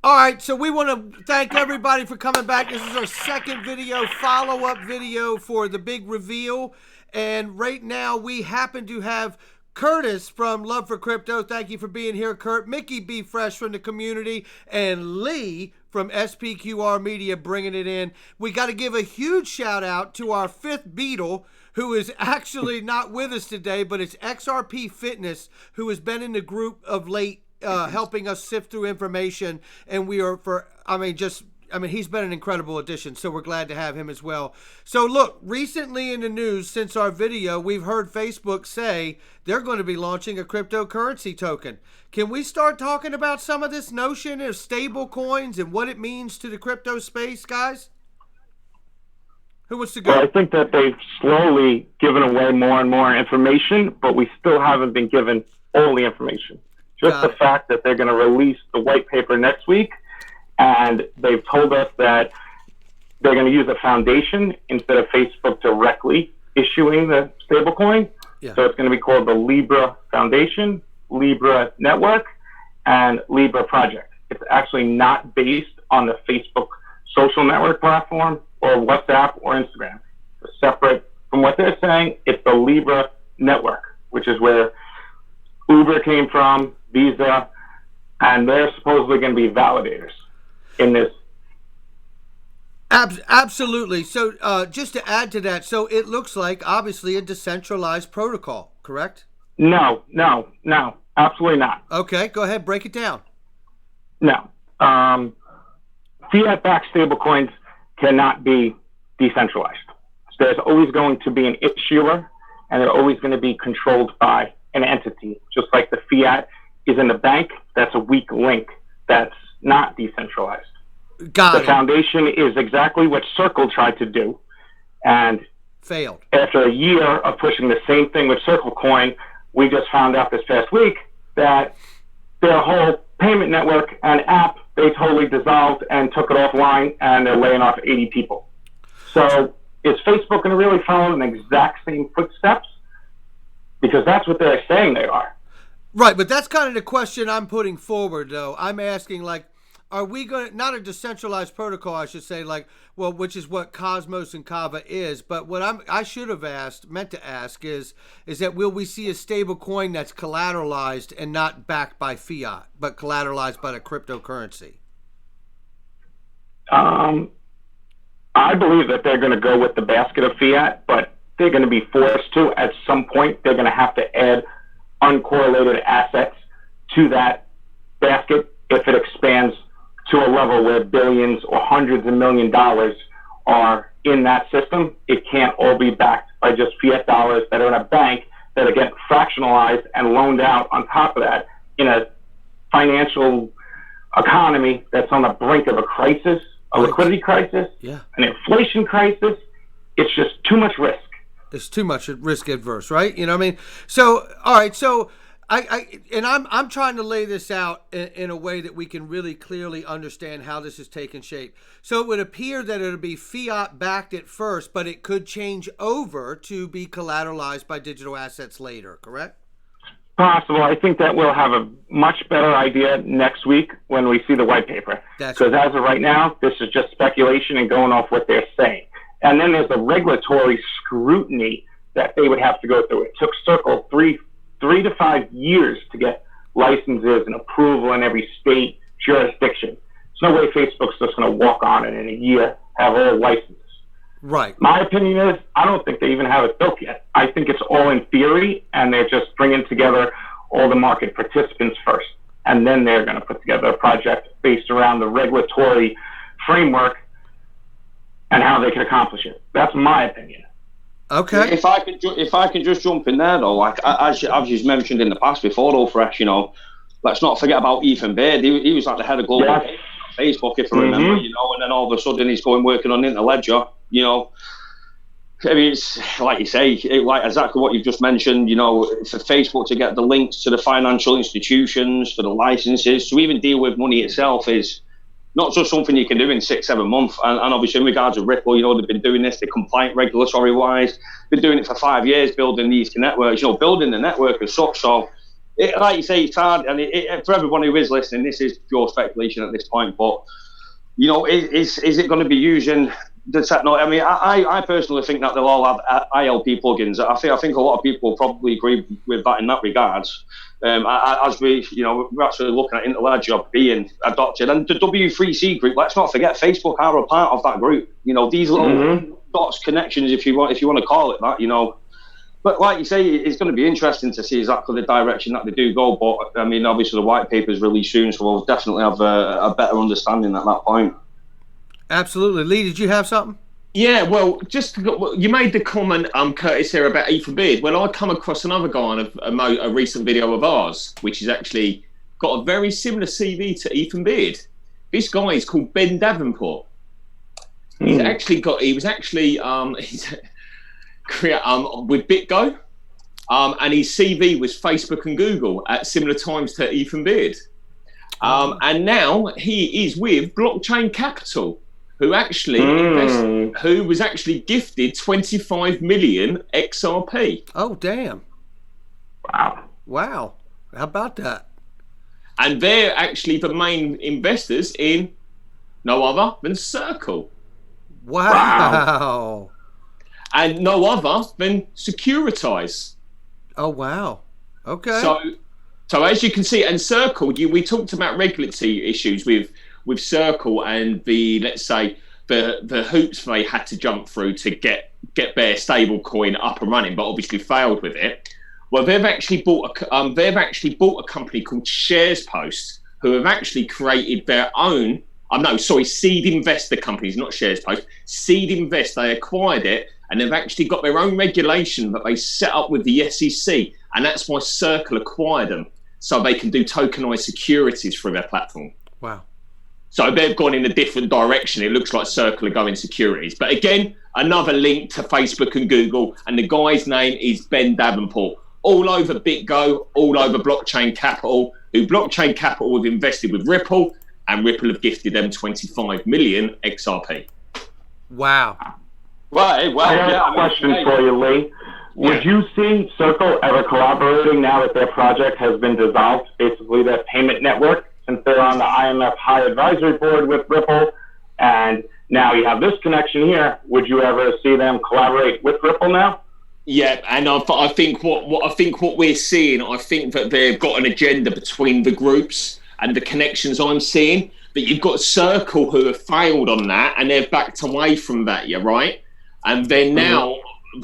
All right, so we want to thank everybody for coming back. This is our second video, follow-up video for the big reveal. And right now we happen to have Curtis from Love for Crypto. Thank you for being here, Kurt. Mickey B. Fresh from the community. And Lee from SPQR Media bringing it in. We got to give a huge shout out to our fifth Beatle, who is actually not with us today, but it's XRP Fitness, who has been in the group of late, helping us sift through information. And we are he's been an incredible addition, so we're glad to have him as well. So look, recently in the news since our video, we've heard Facebook say they're going to be launching a cryptocurrency token. Can we start talking about some of this notion of stable coins and what it means to the crypto space, guys? Who wants to go? Well, I think that they've slowly given away more and more information, but we still haven't been given all the information. Just the fact that they're going to release the white paper next week, and they've told us that they're going to use a foundation instead of Facebook directly issuing the stablecoin. Yeah. So it's going to be called the Libra Foundation, Libra Network, and Libra Project. It's actually not based on the Facebook social network platform or WhatsApp or Instagram. It's separate from what they're saying. It's the Libra Network, which is where Uber came from, Visa, and they're supposedly going to be validators in this. Absolutely. So just to add to that, so it looks like obviously a decentralized protocol, correct? No, absolutely not. Okay, go ahead, break it down. No. Fiat-backed stablecoins cannot be decentralized. There's always going to be an issuer, and they're always going to be controlled by an entity, just like the fiat is in the bank. That's a weak link. That's not decentralized. The foundation is exactly what Circle tried to do, and failed. After a year of pushing the same thing with Circle Coin, we just found out this past week that their whole payment network and app, they totally dissolved and took it offline, and they're laying off 80 people. So is Facebook going to really follow in the exact same footsteps? Because that's what they're saying they are. Right, but that's kind of the question I'm putting forward, though. I'm asking, like, are we going to, not a decentralized protocol, I should say, like, well, which is what Cosmos and Kava is, but what I should have meant to ask is that will we see a stable coin that's collateralized and not backed by fiat, but collateralized by the cryptocurrency? I believe that they're going to go with the basket of fiat, but they're going to be forced to. At some point, they're going to have to add uncorrelated assets to that basket if it expands to a level where billions or hundreds of $millions are in that system. It can't all be backed by just fiat dollars that are in a bank that are getting fractionalized and loaned out on top of that in a financial economy that's on the brink of a crisis, a liquidity crisis, an inflation crisis. It's just too much risk. It's too much risk adverse, right? You know what I mean? So, all right. So I'm trying to lay this out in a way that we can really clearly understand how this is taking shape. So it would appear that it'll be fiat backed at first, but it could change over to be collateralized by digital assets later, correct? Possible. I think that we'll have a much better idea next week when we see the white paper. Because as of right now, this is just speculation and going off what they're saying. And then there's a regulatory scrutiny that they would have to go through. It took Circle three to 5 years to get licenses and approval in every state jurisdiction. There's no way Facebook's just going to walk on it in a year, have all licenses. Right. My opinion is I don't think they even have it built yet. I think it's all in theory, and they're just bringing together all the market participants first. And then they're going to put together a project based around the regulatory framework and how they can accomplish it. That's my opinion. Okay. If I can just jump in there though, like as you've mentioned in the past before, though, Fresh, you know, let's not forget about Ethan Baird. He was like the head of global Facebook, if I remember, you know, and then all of a sudden he's going working on Interledger, you know. I mean, it's like you say, like exactly what you've just mentioned, you know, for Facebook to get the links to the financial institutions, for the licenses, to even deal with money itself is not just something you can do in 6-7 months. And obviously in regards to Ripple, you know, they've been doing this, they're compliant regulatory wise, been doing it for 5 years, building these networks, you know, building the network as such. So like you say, it's hard, and for everyone who is listening, this is pure speculation at this point. But is it going to be using the technology? I mean, I personally think that they'll all have ILP plugins. I think a lot of people probably agree with that in that regards. As we're actually looking at Interledger being adopted, and the W3C group. Let's not forget, Facebook are a part of that group. These little dots connections, if you want to call it that. But like you say, it's going to be interesting to see exactly the direction that they do go. But I mean, obviously the white paper is released soon, so we'll definitely have a better understanding at that point. Absolutely. Lee, did you have something? Yeah, well, you made the comment, Curtis, here about Ethan Beard. Well, I come across another guy on a recent video of ours, which has actually got a very similar CV to Ethan Beard. This guy is called Ben Davenport. He was actually with BitGo, and his CV was Facebook and Google at similar times to Ethan Beard. And now he is with Blockchain Capital, who actually who was actually gifted 25 million XRP. Oh, damn. Wow. How about that? And they're actually the main investors in no other than Circle. Wow. And no other than Securitize. Oh, wow. Okay. So as you can see, and Circle, we talked about regulatory issues with Circle and the, let's say, the hoops they had to jump through to get their stable coin up and running, but obviously failed with it. Well, they've actually bought a company called SharesPost, who have actually created their own. Seed Invest, the company's not SharesPost. Seed Invest, they acquired it, and they've actually got their own regulation that they set up with the SEC, and that's why Circle acquired them, so they can do tokenized securities through their platform. Wow. So they've gone in a different direction. It looks like Circle are going securities. But again, another link to Facebook and Google, and the guy's name is Ben Davenport. All over BitGo, all over Blockchain Capital, who Blockchain Capital have invested with Ripple, and Ripple have gifted them 25 million XRP. Wow. Right. Well, I have a question for you, Lee. Would you see Circle ever collaborating now that their project has been dissolved, basically their payment network, since they're on the IMF High Advisory Board with Ripple, and now you have this connection here? Would you ever see them collaborate with Ripple now? Yeah, and I think what we're seeing, I think that they've got an agenda between the groups and the connections I'm seeing. But you've got Circle who have failed on that, and they've backed away from that. You're right, and then now.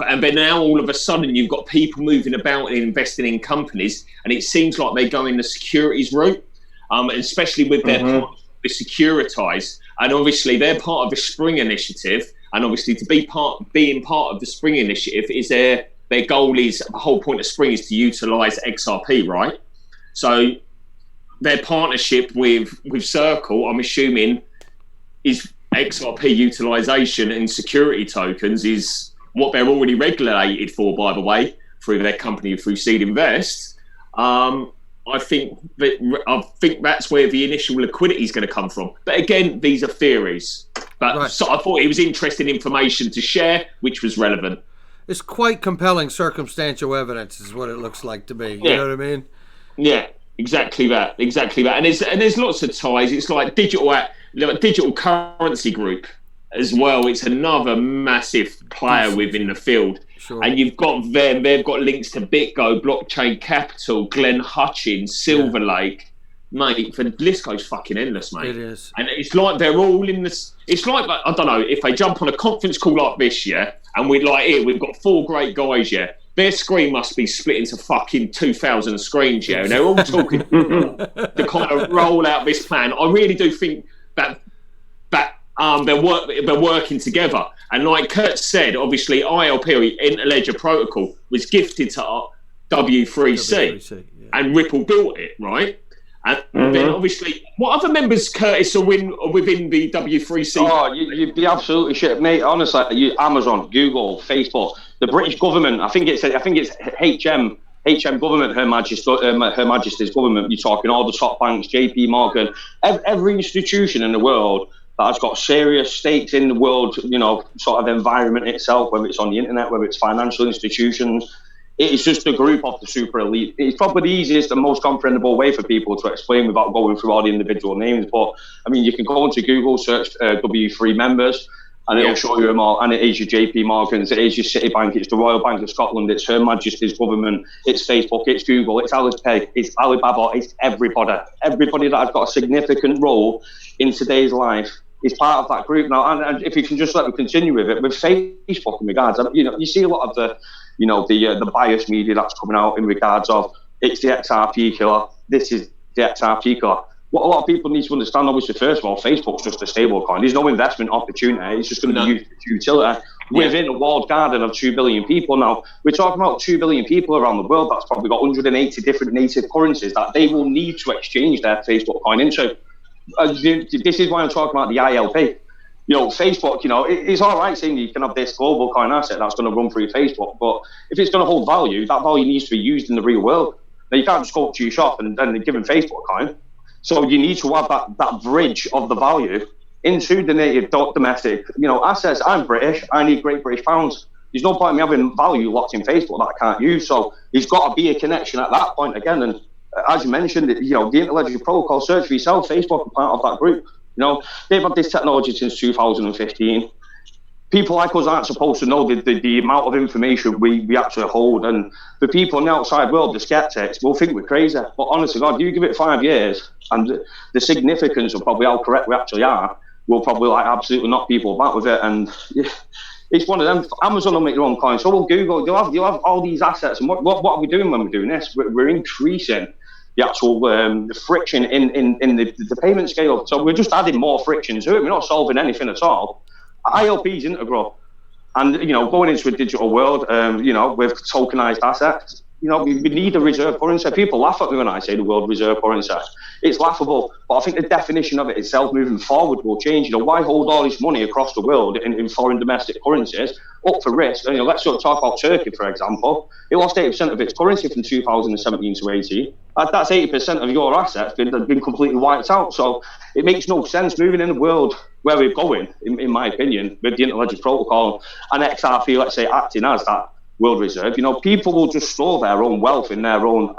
And then now all of a sudden you've got people moving about and investing in companies, and it seems like they're going the securities route, especially with their part of the Securitize, and obviously they're part of the Spring Initiative, and obviously to being part of the Spring Initiative is their goal is, the whole point of Spring is to utilize XRP, right? So their partnership with Circle, I'm assuming, is XRP utilization and security tokens is what they're already regulated for, by the way, through their company, through Seed Invest. I think that's where the initial liquidity is going to come from. But again, these are theories. But right. So I thought it was interesting information to share, which was relevant. It's quite compelling circumstantial evidence, is what it looks like to me. You know what I mean? Yeah, exactly that. And there's lots of ties. It's like digital currency group as well. It's another massive player within the field. Sure. And you've got them, they've got links to BitGo, Blockchain Capital, Glenn Hutchins, Silver Lake. Mate, the list goes fucking endless, mate. It is. And it's like they're all in this. It's like, I don't know, if they jump on a conference call like this, and we've got 4 great guys, their screen must be split into fucking 2,000 screens, and they're all talking to kind of roll out this plan. I really do think that they're working together, and like Kurt said, obviously ILP, Interledger Protocol, was gifted to W3C, and Ripple built it, right? And then obviously, what other members, Curtis, are within the W3C? Oh, you'd be absolutely shit, mate. Honestly, Amazon, Google, Facebook, the British government. I think it's HM government, Her Majesty's government. You're talking all the top banks, JP Morgan, every institution in the world that has got serious stakes in the world, sort of environment itself, whether it's on the internet, whether it's financial institutions. It is just a group of the super elite. It's probably the easiest and most comprehensible way for people to explain without going through all the individual names. But I mean, you can go into Google, search W3 members, and it'll show you them all. And it is your JP Morgans, it is your Citibank, it's the Royal Bank of Scotland, it's Her Majesty's government, it's Facebook, it's Google, it's Alipay, it's Alibaba, it's everybody. Everybody that has got a significant role in today's life is part of that group now. And if you can just let me continue with it, with Facebook in regards, you see a lot of the biased media that's coming out in regards of it's the XRP killer, this is the XRP killer. What a lot of people need to understand, obviously, first of all, Facebook's just a stable coin. There's no investment opportunity. It's just going to be used for utility within a walled garden of 2 billion people. Now, we're talking about 2 billion people around the world that's probably got 180 different native currencies that they will need to exchange their Facebook coin into. This is why I'm talking about the ILP. Facebook, it's all right saying you can have this global coin asset that's going to run through Facebook, but if it's going to hold value, that value needs to be used in the real world. Now, you can't just go up to your shop and give them Facebook coin. So you need to have that bridge of the value into the native domestic, assets. I'm British. I need Great British pounds. There's no point in me having value locked in Facebook that I can't use. So there's got to be a connection at that point again. And as you mentioned, the intellectual protocol, search for yourself. Facebook are part of that group. They've had this technology since 2015. People like us aren't supposed to know the amount of information we actually hold. And the people in the outside world, the skeptics, will think we're crazy. But honestly, God, you give it 5 years, and the significance of probably how correct we actually are will probably absolutely knock people back with it. And it's one of them. Amazon will make their own coin. So will Google. You'll have all these assets. And what are we doing when we're doing this? We're increasing the actual the friction in the payment scale. So we're just adding more friction to it. We're not solving anything at all. ILP is integral. And, going into a digital world, with tokenized assets, we need a reserve currency. People laugh at me when I say the word reserve currency. It's laughable. But I think the definition of it itself moving forward will change. Why hold all this money across the world in foreign domestic currencies up for risk? And, let's sort of talk about Turkey, for example. It lost 80% of its currency from 2017 to 18. That's 80% of your assets been completely wiped out. So it makes no sense moving in the world where we're going, in my opinion, with the intellectual protocol and XRP, let's say, acting as that world reserve. People will just store their own wealth in their own,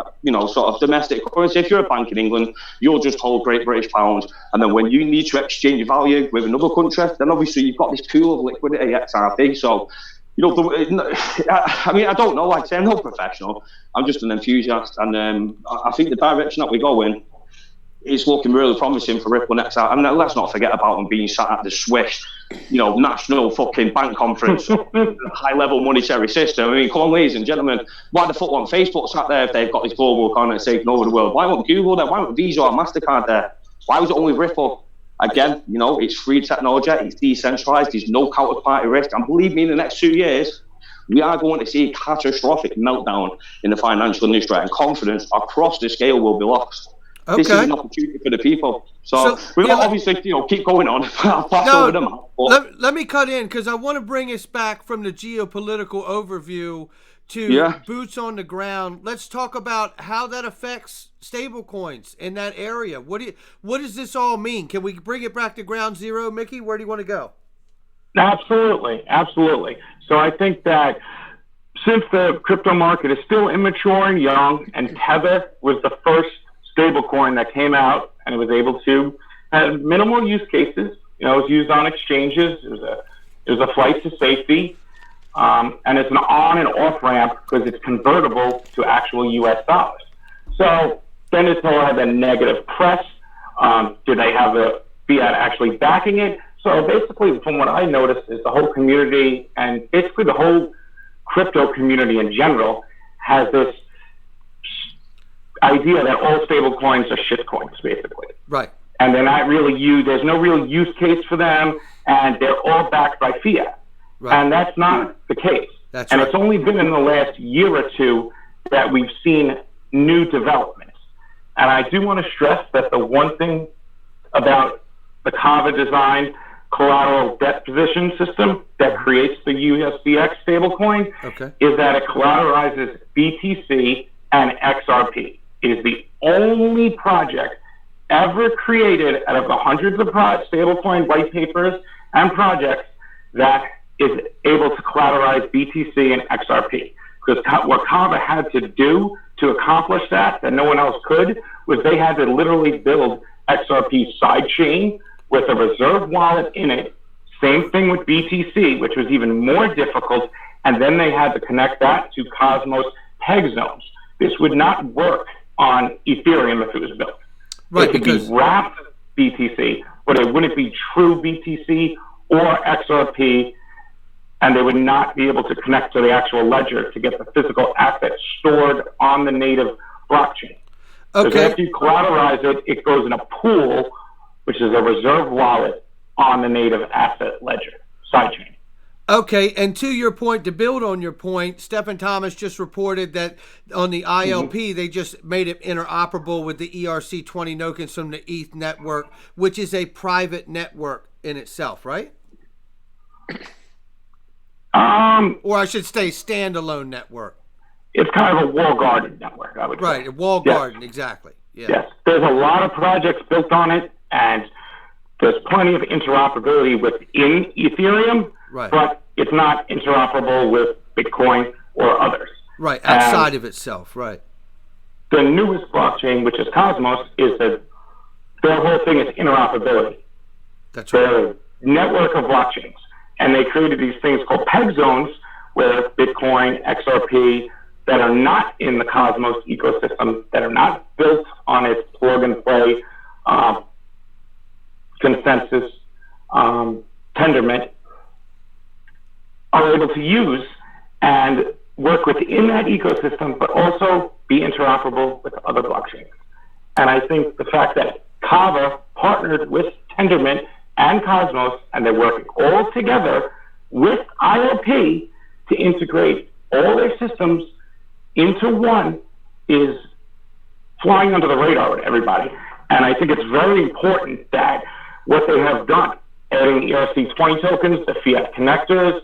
sort of domestic currency. If you're a bank in England, you'll just hold Great British pounds. And then when you need to exchange value with another country, then obviously you've got this pool of liquidity, XRP. So, I don't know. Like I say, I'm not a professional. I'm just an enthusiast. And I think the direction that we go in is looking really promising for Ripple next out. And let's not forget about them being sat at the Swiss, national fucking bank conference, high-level monetary system. I mean, come on, ladies and gentlemen, why the fuck won't Facebook sat there if they've got this global economy taking over the world? Why won't Google there? Why won't Visa or MasterCard there? Why was it only Ripple? Again, it's free technology, it's decentralized, there's no counterparty risk. And believe me, in the next 2 years, we are going to see a catastrophic meltdown in the financial industry, and confidence across the scale will be lost. Okay. This is an opportunity for the people. So we'll obviously, keep going on. I'll pass over them. Let me cut in, because I want to bring us back from the geopolitical overview to boots on the ground. Let's talk about how that affects stablecoins in that area. What does this all mean? Can we bring it back to ground zero, Mickey? Where do you want to go? Absolutely. So I think that since the crypto market is still immature and young, and Tether was the first stablecoin that came out, and it was able to have minimal use cases. It was used on exchanges. It was a flight to safety, and it's an on and off ramp because it's convertible to actual U.S. dollars. So then it's all had the negative press. Do they have the fiat actually backing it? So basically, from what I noticed, is the whole community, and basically the whole crypto community in general, has this idea that all stable coins are shit coins, basically. Right. And they're not really used. There's no real use case for them, and they're all backed by fiat. Right. And that's not the case. That's and right. It's only been in the last year or two that we've seen new developments. And I do want to stress that the one thing about the Kava design collateral debt position system that creates the USDX stablecoin is that it collateralizes BTC and XRP. It is the only project ever created out of the hundreds of stablecoin white papers and projects that is able to collateralize BTC and XRP. Because what Kava had to do to accomplish that no one else could, was they had to literally build XRP sidechain with a reserve wallet in it. Same thing with BTC, which was even more difficult. And then they had to connect that to Cosmos peg zones. This would not work on Ethereum if it was built. Right, it could be wrapped BTC, but it wouldn't be true BTC or XRP, and they would not be able to connect to the actual ledger to get the physical asset stored on the native blockchain. Okay. Because after you collateralize it, it goes in a pool, which is a reserve wallet on the native asset ledger, sidechain. Okay, and to your point, to build on your point, Stephen Thomas just reported that on the ILP, they just made it interoperable with the ERC20 tokens from the ETH network, which is a private network in itself, right? Or I should say standalone network. It's kind of a walled garden network, I would say. Right, a walled garden, exactly. Yeah. Yes, there's a lot of projects built on it, and there's plenty of interoperability within Ethereum, right, but it's not interoperable with Bitcoin or others. Right, outside of itself, right. The newest blockchain, which is Cosmos, is that their whole thing is interoperability. That's right. They're a network of blockchains. And they created these things called peg zones where Bitcoin, XRP, that are not in the Cosmos ecosystem, that are not built on its plug and play consensus Tendermint, are able to use and work within that ecosystem, but also be interoperable with other blockchains. And I think the fact that Kava partnered with Tendermint and Cosmos, and they're working all together with ILP to integrate all their systems into one, is flying under the radar with everybody. And I think it's very important that what they have done, adding ERC20 tokens, the fiat connectors,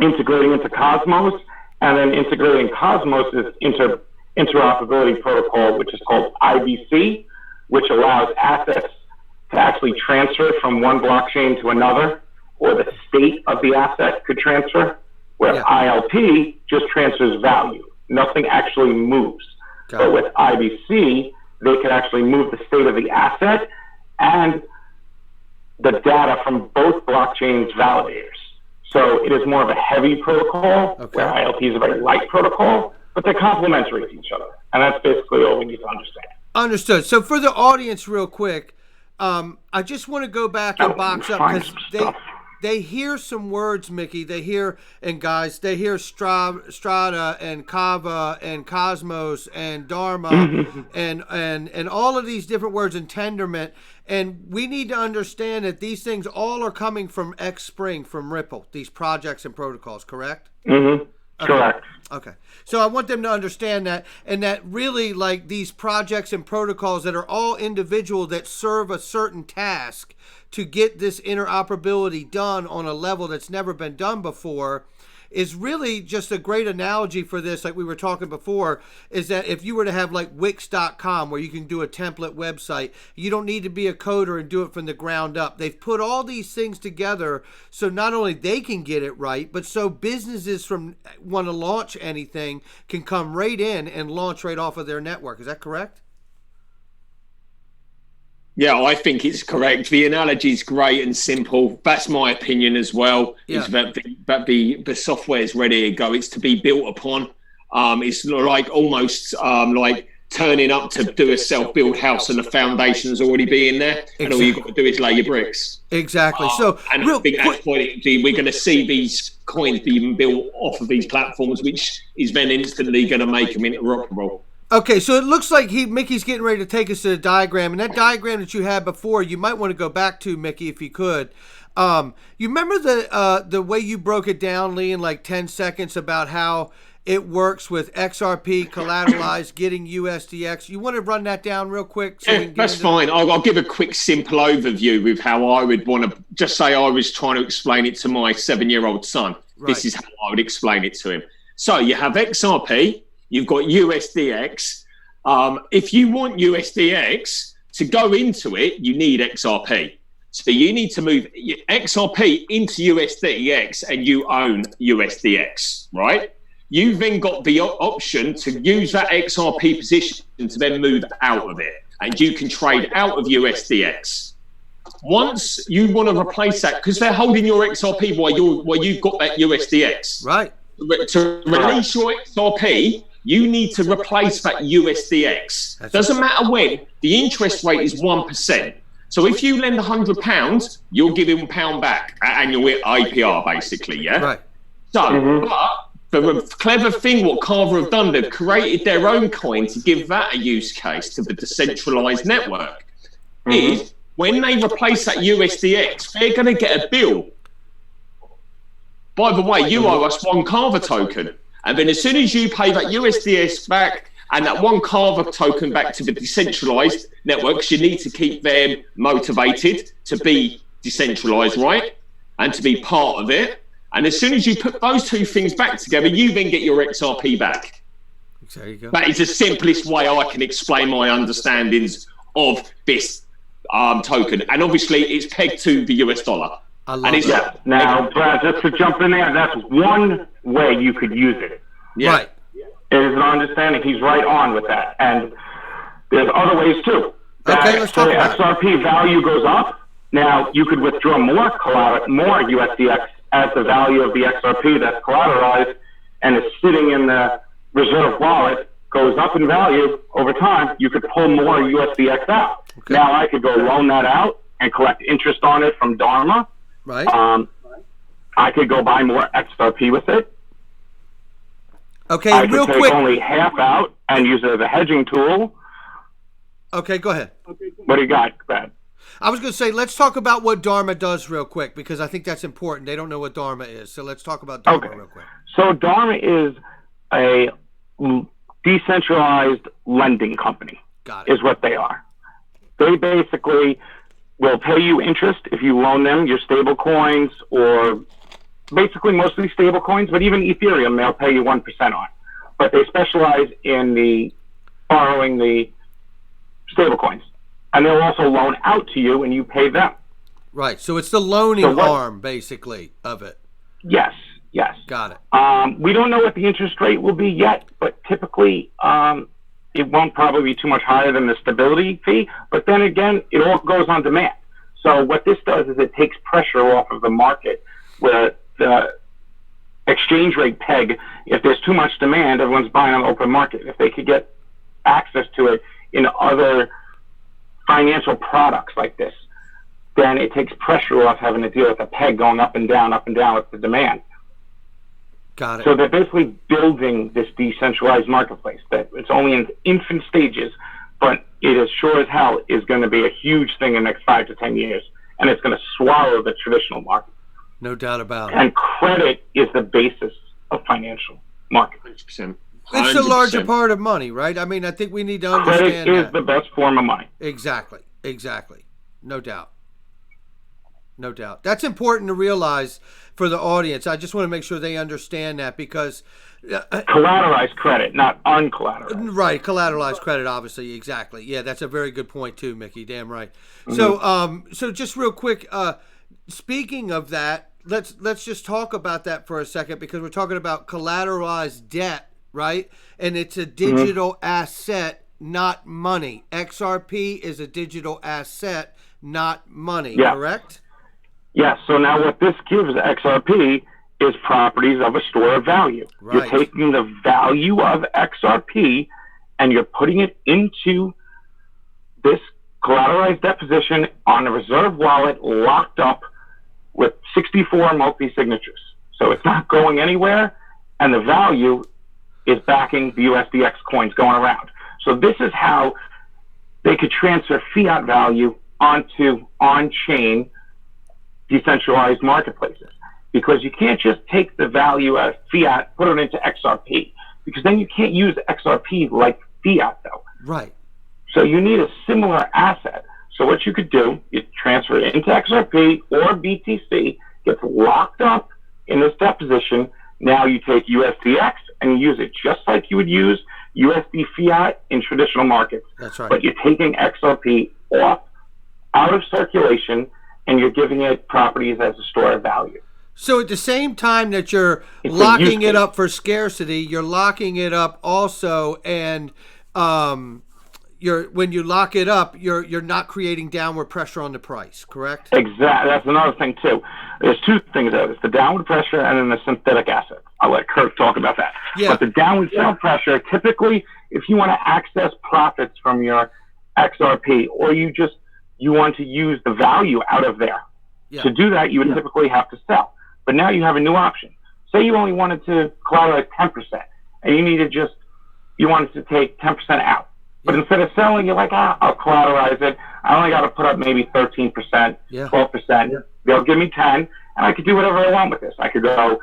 integrating into Cosmos, and then integrating Cosmos' interoperability protocol, which is called IBC, which allows assets to actually transfer from one blockchain to another, or the state of the asset could transfer, where ILP just transfers value. Nothing actually moves. But with IBC, they can actually move the state of the asset and the data from both blockchains' validators. So it is more of a heavy protocol, where ILP is a very light protocol, but they're complementary to each other. And that's basically all we need to understand. Understood. So for the audience, real quick, I just want to go back and box up, because they hear some words, Mickey. They hear, and guys, they hear Strata and Kava and Cosmos and Dharma and all of these different words in Tendermint. And we need to understand that these things all are coming from Xspring, from Ripple, these projects and protocols, correct? Mm-hmm. Correct. Okay. So I want them to understand that, and that really, like, these projects and protocols that are all individual, that serve a certain task to get this interoperability done on a level that's never been done before, is really just a great analogy for this. Like we were talking before, is that if you were to have like Wix.com, where you can do a template website, you don't need to be a coder and do it from the ground up. They've put all these things together so not only they can get it right, but so businesses from want to launch anything can come right in and launch right off of their network. Is that correct? Yeah, I think it's correct. The analogy is great and simple. That's my opinion as well. Yeah. Is that the software is ready to go. It's to be built upon. It's like almost like turning up to do a self-build house, and the foundation's already being there, and all you've got to do is lay your bricks. Exactly. So, and I think that's what we're going to see these coins being built off of these platforms, which is then instantly going to make them interoperable. Okay, so it looks like Mickey's getting ready to take us to the diagram, and that diagram that you had before, you might want to go back to, Mickey, if you could. You remember the way you broke it down, Lee, in like 10 seconds about how it works with XRP, collateralized, getting USDX. You want to run that down real quick? So that's fine. I'll give a quick, simple overview with how I would want to just say I was trying to explain it to my 7-year-old son. Right. This is how I would explain it to him. So you have XRP. You've got USDX. If you want USDX to go into it, you need XRP. So you need to move XRP into USDX and you own USDX, right? You've then got the option to use that XRP position to then move out of it, and you can trade out of USDX. Once you want to replace that, because they're holding your XRP while you've got that USDX. Right. To release your XRP, you need to replace that USDX. Doesn't matter when. The interest rate is 1%. So if you lend £100, you'll give him £1 back at annual APR, basically, yeah? Right. So, but the clever thing what Carver have done, they've created their own coin to give that a use case to the decentralized network, is when they replace that USDX, they're going to get a bill. By the way, you owe us one Carver token. And then as soon as you pay that USDS back and that one Carver token back to the decentralized networks, you need to keep them motivated to be decentralized, right? And to be part of it. And as soon as you put those two things back together, you then get your XRP back. There you go. That is the simplest way I can explain my understandings of this token. And obviously, it's pegged to the US dollar. I love that. Now, Brad, just to jump in there, that's one way you could use it. Yeah. Right. It is an understanding. He's right on with that. And there's other ways, too. Okay, let's talk about it. XRP value goes up. Now, you could withdraw more USDX as the value of the XRP that's collateralized and is sitting in the reserve wallet goes up in value over time. You could pull more USDX out. Okay. Now, I could go loan that out and collect interest on it from Dharma. Right. I could go buy more XRP with it. Okay, I real could take quick. only half out and use it as a hedging tool. Okay, go ahead. What do you got, Brad? I was going to say, let's talk about what Dharma does real quick, because I think that's important. They don't know what Dharma is. So let's talk about Dharma real quick. So Dharma is a decentralized lending company. Got it. Is what they are. They basically will pay you interest if you loan them your stable coins, or basically mostly stable coins, but even Ethereum they'll pay you 1% on. But they specialize in the borrowing the stable coins. And they'll also loan out to you and you pay them. Right. So it's the loaning arm, basically, of it. Yes. Yes. Got it. We don't know what the interest rate will be yet, but typically it won't probably be too much higher than the stability fee. But then again, it all goes on demand. So what this does is it takes pressure off of the market, where the exchange rate peg, if there's too much demand, everyone's buying on the open market. If they could get access to it in other financial products like this, then it takes pressure off having to deal with the peg going up and down with the demand. Got it. So they're basically building this decentralized marketplace that it's only in infant stages, but it is sure as hell is going to be a huge thing in the next 5 to 10 years, and it's going to swallow the traditional market. No doubt about it. And credit is the basis of financial markets. 100%. It's the larger part of money, right? I mean, I think we need to understand Credit is the best form of money. Exactly. No doubt. No doubt. That's important to realize for the audience. I just want to make sure they understand that, because collateralized credit, not uncollateralized. Right, collateralized credit, obviously, exactly. Yeah, that's a very good point too, Mickey. Damn right. Mm-hmm. So just real quick, speaking of that, let's just talk about that for a second, because we're talking about collateralized debt, right? And it's a digital asset, not money. XRP is a digital asset, not money, correct? Yes. So now what this gives XRP is properties of a store of value. Right. You're taking the value of XRP and you're putting it into this collateralized debt position on a reserve wallet locked up with 64 multi-signatures. So it's not going anywhere, and the value is backing the USDX coins going around. So this is how they could transfer fiat value onto on-chain decentralized marketplaces, because you can't just take the value of fiat, put it into XRP, because then you can't use XRP like fiat though. Right. So you need a similar asset. So what you could do, you transfer it into XRP or BTC, gets locked up in this deposition. Now you take USDX and you use it just like you would use USD fiat in traditional markets. That's right. But you're taking XRP out of circulation, and you're giving it properties as a store of value. So at the same time that you're It's a locking use it case. up for scarcity, you're locking it up also, and when you lock it up, you're not creating downward pressure on the price, correct? Exactly. That's another thing too. There's two things there. There's the downward pressure and then the synthetic assets. I'll let Kurt talk about that. Yeah. But the downward sell pressure, typically, if you want to access profits from your XRP, or you want to use the value out of there, Yeah. to do that, you would typically have to sell. But now you have a new option. Say you only wanted to collateralize 10%, and you wanted to take 10% out. But instead of selling, you're like, I'll collateralize it. I only got to put up maybe 13%, 12%. They'll give me 10, and I could do whatever I want with this. I could go,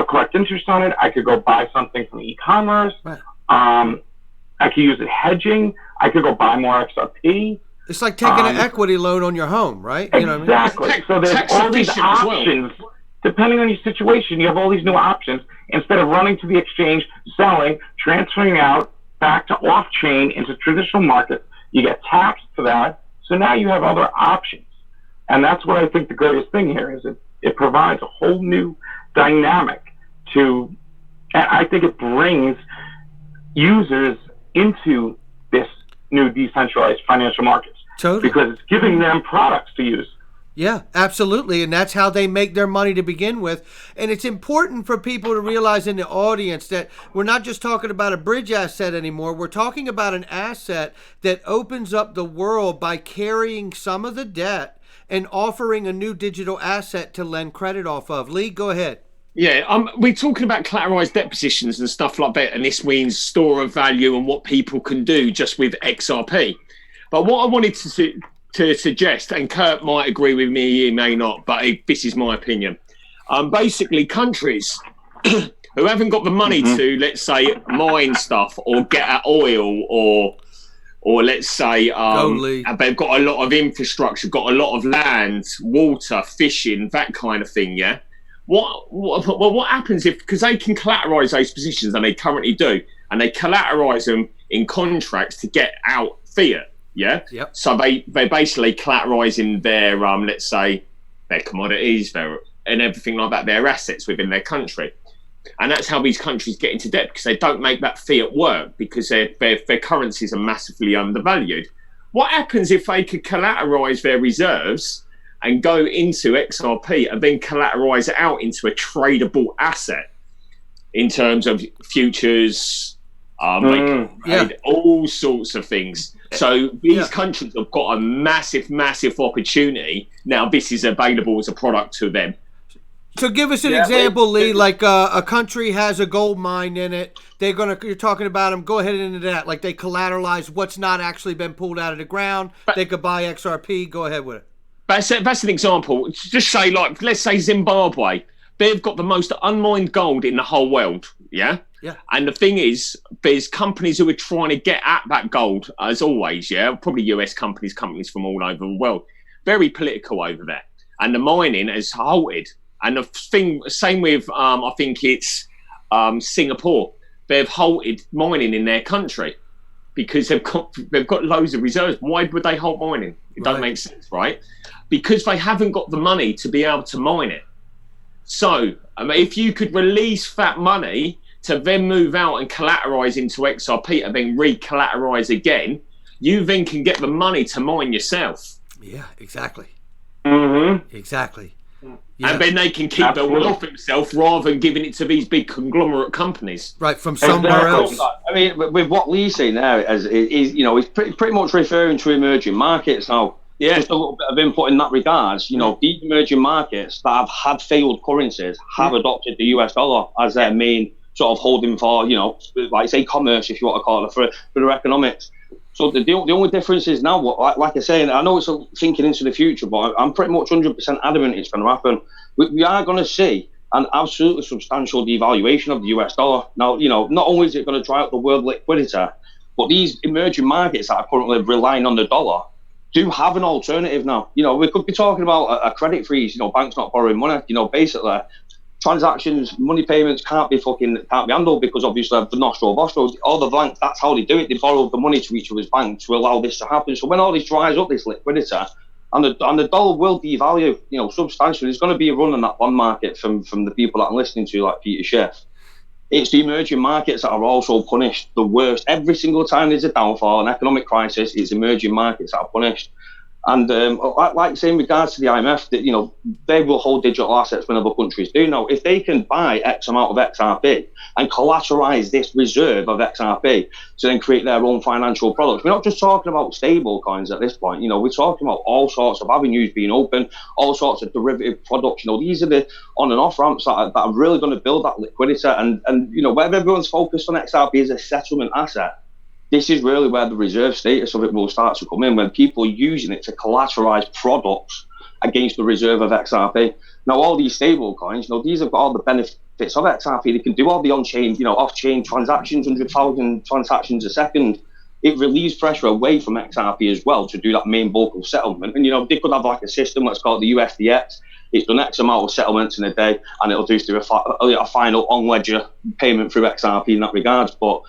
collect interest on it. I could go buy something from e-commerce. Right. I could use it hedging. I could go buy more XRP. It's like taking an equity loan on your home, right? You know what I mean? Exactly. So there's all these options. Depending on your situation, you have all these new options. Instead of running to the exchange, selling, transferring out, back to off-chain into traditional markets, you get taxed for that. So now you have other options. And that's what I think the greatest thing here is. It provides a whole new dynamic and I think it brings users into this new decentralized financial markets. Totally. Because it's giving them products to use. Yeah, absolutely. And that's how they make their money to begin with. And it's important for people to realize in the audience that we're not just talking about a bridge asset anymore. We're talking about an asset that opens up the world by carrying some of the debt and offering a new digital asset to lend credit off of. Lee, go ahead. Yeah, we're talking about collateralized debt positions and stuff like that, and this means store of value and what people can do just with XRP. But what I wanted to suggest, and Kurt might agree with me, he may not, but this is my opinion. Basically, countries who haven't got the money to, let's say, mine stuff or get at oil or let's say they've got a lot of infrastructure, got a lot of land, water, fishing, that kind of thing, yeah? What happens because they can collateralize those positions, and they currently do, and they collateralize them in contracts to get out fiat, yeah? Yep. So they basically collateralizing their, let's say, their commodities, and everything like that, their assets within their country. And that's how these countries get into debt, because they don't make that fiat work, because their currencies are massively undervalued. What happens if they could collateralize their reserves and go into XRP and then collateralize it out into a tradable asset in terms of futures, all sorts of things. So these countries have got a massive, massive opportunity. Now this is available as a product to them. So give us an example, Lee, like a country has a gold mine in it. You're talking about them, go ahead into that. Like they collateralize what's not actually been pulled out of the ground. They could buy XRP, go ahead with it. That's an example. Just say, like, let's say Zimbabwe. They've got the most unmined gold in the whole world, yeah? Yeah. And the thing is, there's companies who are trying to get at that gold, as always, yeah? Probably US companies from all over the world. Very political over there. And the mining has halted. And the thing, same with, I think it's Singapore. They've halted mining in their country because they've got loads of reserves. Why would they halt mining? It doesn't make sense, right? Because they haven't got the money to be able to mine it. So, I mean, if you could release that money to then move out and collateralize into XRP and then re-collateralize again, you then can get the money to mine yourself. Yeah, exactly. Mm-hmm. Exactly. Yeah. And then they can keep the wealth themselves rather than giving it to these big conglomerate companies. Right, from somewhere else. I mean, with what Lee's saying now, he's pretty much referring to emerging markets now. Yeah. Just a little bit of input in that regards. These emerging markets that have had failed currencies have adopted the US dollar as their main sort of holding for, like say commerce, if you want to call it, for their economics. So the only difference is now, like I say, and I know it's thinking into the future, but I'm pretty much 100% adamant it's going to happen. We are going to see an absolutely substantial devaluation of the US dollar. Now, not only is it going to dry up the world liquidity, but these emerging markets that are currently relying on the dollar do have an alternative now. We could be talking about a credit freeze, banks not borrowing money, basically. Transactions, money payments can't be handled because obviously the nostro vostro, all the banks, that's how they do it. They borrow the money to each other's banks to allow this to happen. So when all this dries up, this liquidity, And the dollar will devalue, substantially. There's going to be a run on that bond market from the people that I'm listening to, like Peter Schiff. It's the emerging markets that are also punished the worst. Every single time there's a downfall, an economic crisis, it's emerging markets that are punished. And like say in regards to the IMF, that they will hold digital assets when other countries do. Now, if they can buy X amount of XRP and collateralize this reserve of XRP to then create their own financial products, we're not just talking about stable coins at this point. We're talking about all sorts of avenues being open, all sorts of derivative products. These are the on and off ramps that are really going to build that liquidity. And where everyone's focused on XRP as a settlement asset, this is really where the reserve status of it will start to come in, when people are using it to collateralize products against the reserve of XRP. Now, all these stable coins, these have got all the benefits of XRP. They can do all the on-chain, off-chain transactions, 100,000 transactions a second. It relieves pressure away from XRP as well to do that main bulk of settlement. And, they could have like a system, let's call it the USDX. It's done X amount of settlements in a day, and it'll do a final on-ledger payment through XRP in that regards. But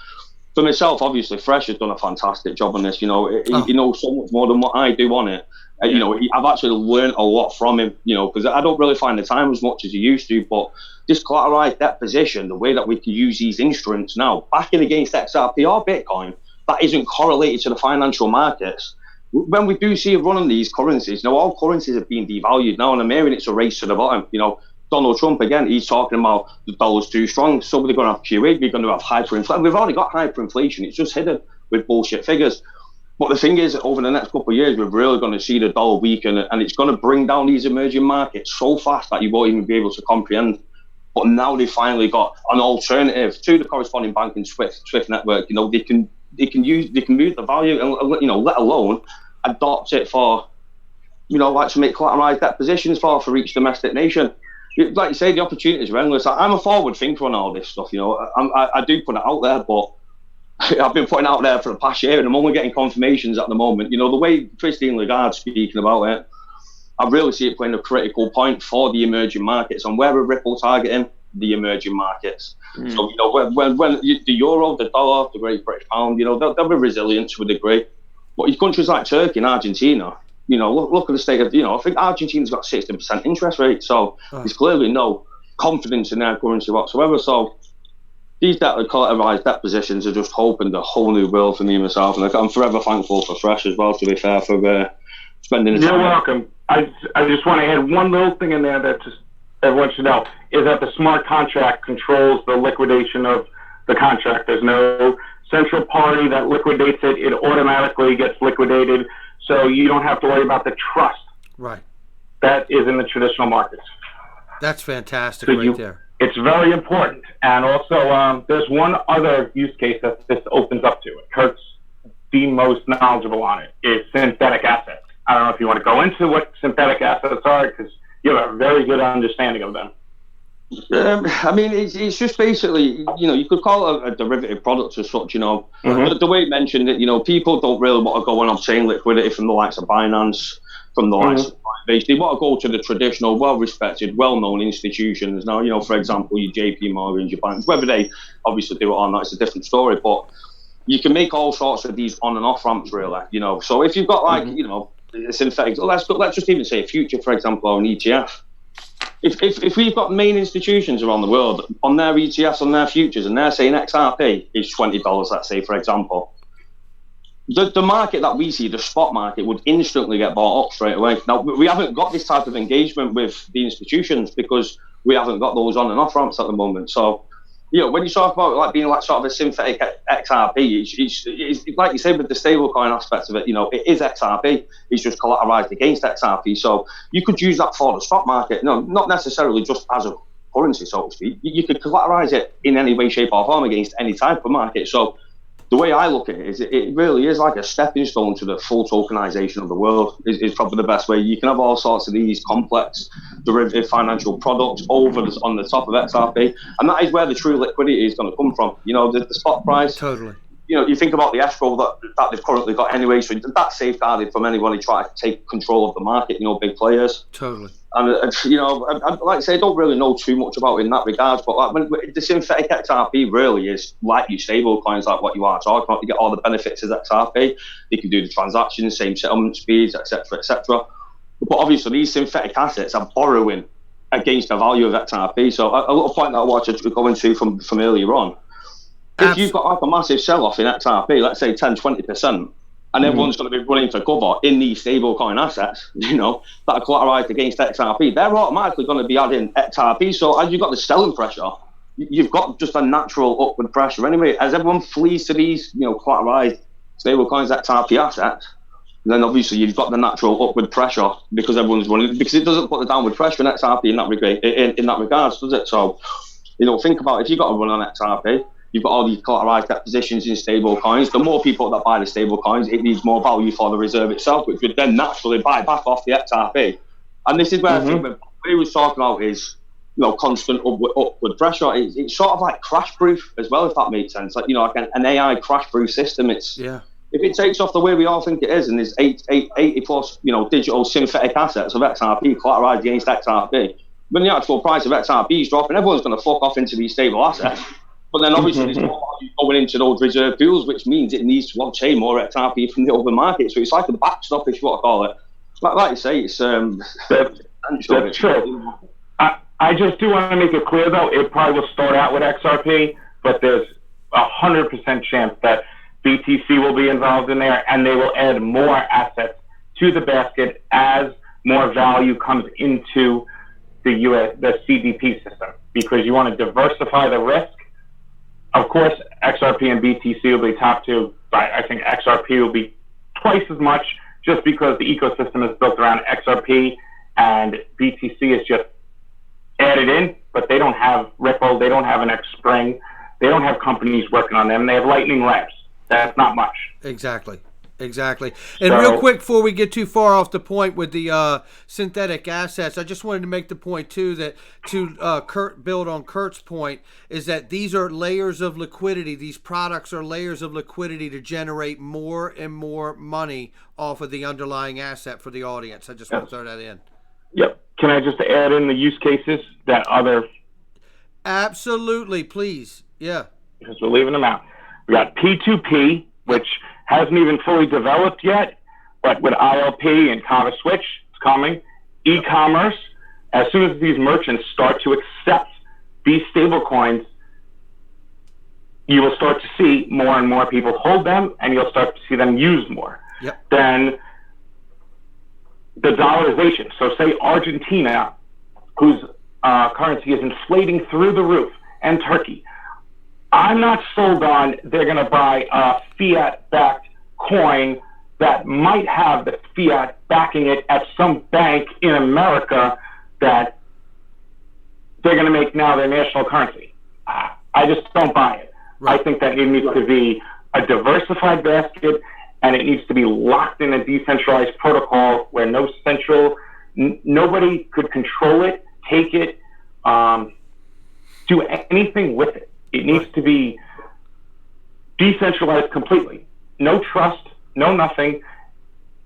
for myself, obviously, Fresh has done a fantastic job on this. He knows so much more than what I do on it. I've actually learned a lot from him, because I don't really find the time as much as he used to. But this collateralized debt position, the way that we can use these instruments now, backing against XRP or Bitcoin, that isn't correlated to the financial markets. When we do see a run on these currencies, all currencies are being devalued now, and I'm hearing it's a race to the bottom. Donald Trump, again, he's talking about the dollar's too strong, so we're going to have QE, we're going to have hyperinflation. We've already got hyperinflation, it's just hidden with bullshit figures. But the thing is, over the next couple of years, we're really going to see the dollar weaken, and it's going to bring down these emerging markets so fast that you won't even be able to comprehend. But now they've finally got an alternative to the corresponding banking SWIFT network. They can move the value and let alone adopt it for, to make collateralized debt positions for each domestic nation. Like you say, the opportunities are endless. I'm a forward thinker on all this stuff. I do put it out there, but I've been putting it out there for the past year, and I'm only getting confirmations at the moment. The way Christine Lagarde's speaking about it, I really see it playing a critical point for the emerging markets, and where are Ripple targeting? The emerging markets. So when the euro, the dollar, the Great British Pound, they'll be resilient to a degree. But countries like Turkey and Argentina, look at the state of, I think Argentina's got 60% interest rate, so there's clearly no confidence in their currency whatsoever. So these collateralized debt positions are just opened a whole new world for me and myself, and I'm forever thankful for Fresh as well, to be fair, for spending the time. You're welcome. I just want to add one little thing in there that just everyone should know, is that the smart contract controls the liquidation of the contract. There's no central party that liquidates it. It automatically gets liquidated. So you don't have to worry about the trust. Right. That is in the traditional markets. That's fantastic there. It's very important. And also, there's one other use case that this opens up to. Kurt's the most knowledgeable on it, is synthetic assets. I don't know if you want to go into what synthetic assets are, because you have a very good understanding of them. It's just basically, you could call it a derivative product as such, But the way you mentioned it, people don't really want to go and obtain liquidity from the likes of Binance, from the likes of Coinbase. They want to go to the traditional, well-respected, well-known institutions. Now, for example, your JP Morgan, your banks, whether they obviously do it or not, it's a different story. But you can make all sorts of these on and off ramps, really, So if you've got synthetic, let's just even say a future, for example, or an ETF. If we've got main institutions around the world on their ETFs, on their futures, and they're saying XRP is $20, let's say, for example, the market that we see, the spot market, would instantly get bought up straight away. Now, we haven't got this type of engagement with the institutions because we haven't got those on and off ramps at the moment. So, when you talk about being sort of a synthetic XRP, it's like you said with the stablecoin aspect of it, it is XRP. It's just collateralized against XRP. So you could use that for the stock market. No, not necessarily just as a currency, so to speak. You could collateralize it in any way, shape, or form against any type of market. So the way I look at it is it really is like a stepping stone to the full tokenization of the world, is probably the best way. You can have all sorts of these complex derivative financial products on the top of XRP, and that is where the true liquidity is going to come from. The spot price. Totally. You think about the escrow that they've currently got anyway, so that's safeguarded from anybody trying to take control of the market, big players. Totally. And, like I say, I don't really know too much about it in that regards, but the synthetic XRP really is like your stable coins, like what you are talking about. You get all the benefits as XRP. You can do the transactions, same settlement speeds, etc., etc. But obviously, these synthetic assets are borrowing against the value of XRP. So a little point that I wanted to go into from earlier on. If you've got like a massive sell-off in XRP, let's say 10-20%, and everyone's going to be running for cover in these stablecoin assets, that are collateralized against XRP, they're automatically going to be adding XRP. So as you've got the selling pressure, you've got just a natural upward pressure anyway. As everyone flees to these, collateralized stablecoins, XRP assets, then obviously you've got the natural upward pressure because everyone's running, because it doesn't put the downward pressure in XRP in that regards, does it? So, think about if you've got a run on XRP, you've got all these collateralized debt positions in stable coins. The more people that buy the stable coins, it needs more value for the reserve itself, which would then naturally buy back off the XRP. And this is where I think what we was talking about is, constant upward pressure. It's sort of like crash proof as well, if that makes sense. Like, like an AI crash proof system. If it takes off the way we all think it is, and there's 80 plus, digital synthetic assets of XRP collateralized against XRP, when the actual price of XRP is dropping, everyone's going to fuck off into these stable assets. But then obviously there's more value going into those reserve pools, which means it needs to obtain more XRP from the open market. So it's like a backstop, if you want to call it. Like you say, it's that's true. I just do want to make it clear, though, it probably will start out with XRP, but there's 100% chance that BTC will be involved in there, and they will add more assets to the basket as more value comes into the CDP system, because you want to diversify the risk. Of course, XRP and BTC will be top two, but I think XRP will be twice as much, just because the ecosystem is built around XRP, and BTC is just added in, but they don't have Ripple, they don't have an Xspring, they don't have companies working on them. They have Lightning Labs. That's not much. Exactly. And real quick, before we get too far off the point with the synthetic assets, I just wanted to make the point too that to build on Kurt's point is that these are layers of liquidity. These products are layers of liquidity to generate more and more money off of the underlying asset for the audience. I just want to throw that in. Yep. Can I just add in the use cases that other? Absolutely, please. Yeah. Because we're leaving them out. We got P2P, which hasn't even fully developed yet, but with ILP and Kava Switch, it's coming. E-commerce, as soon as these merchants start to accept these stablecoins, you will start to see more and more people hold them, and you'll start to see them used more. Yep. Then the dollarization. So say Argentina, whose currency is inflating through the roof, and Turkey. I'm not sold on they're going to buy a fiat-backed coin that might have the fiat backing it at some bank in America that they're going to make now their national currency. I just don't buy it. Right. I think that it needs to be a diversified basket, and it needs to be locked in a decentralized protocol where nobody could control it, take it, do anything with it. It needs to be decentralized completely. No trust, no nothing.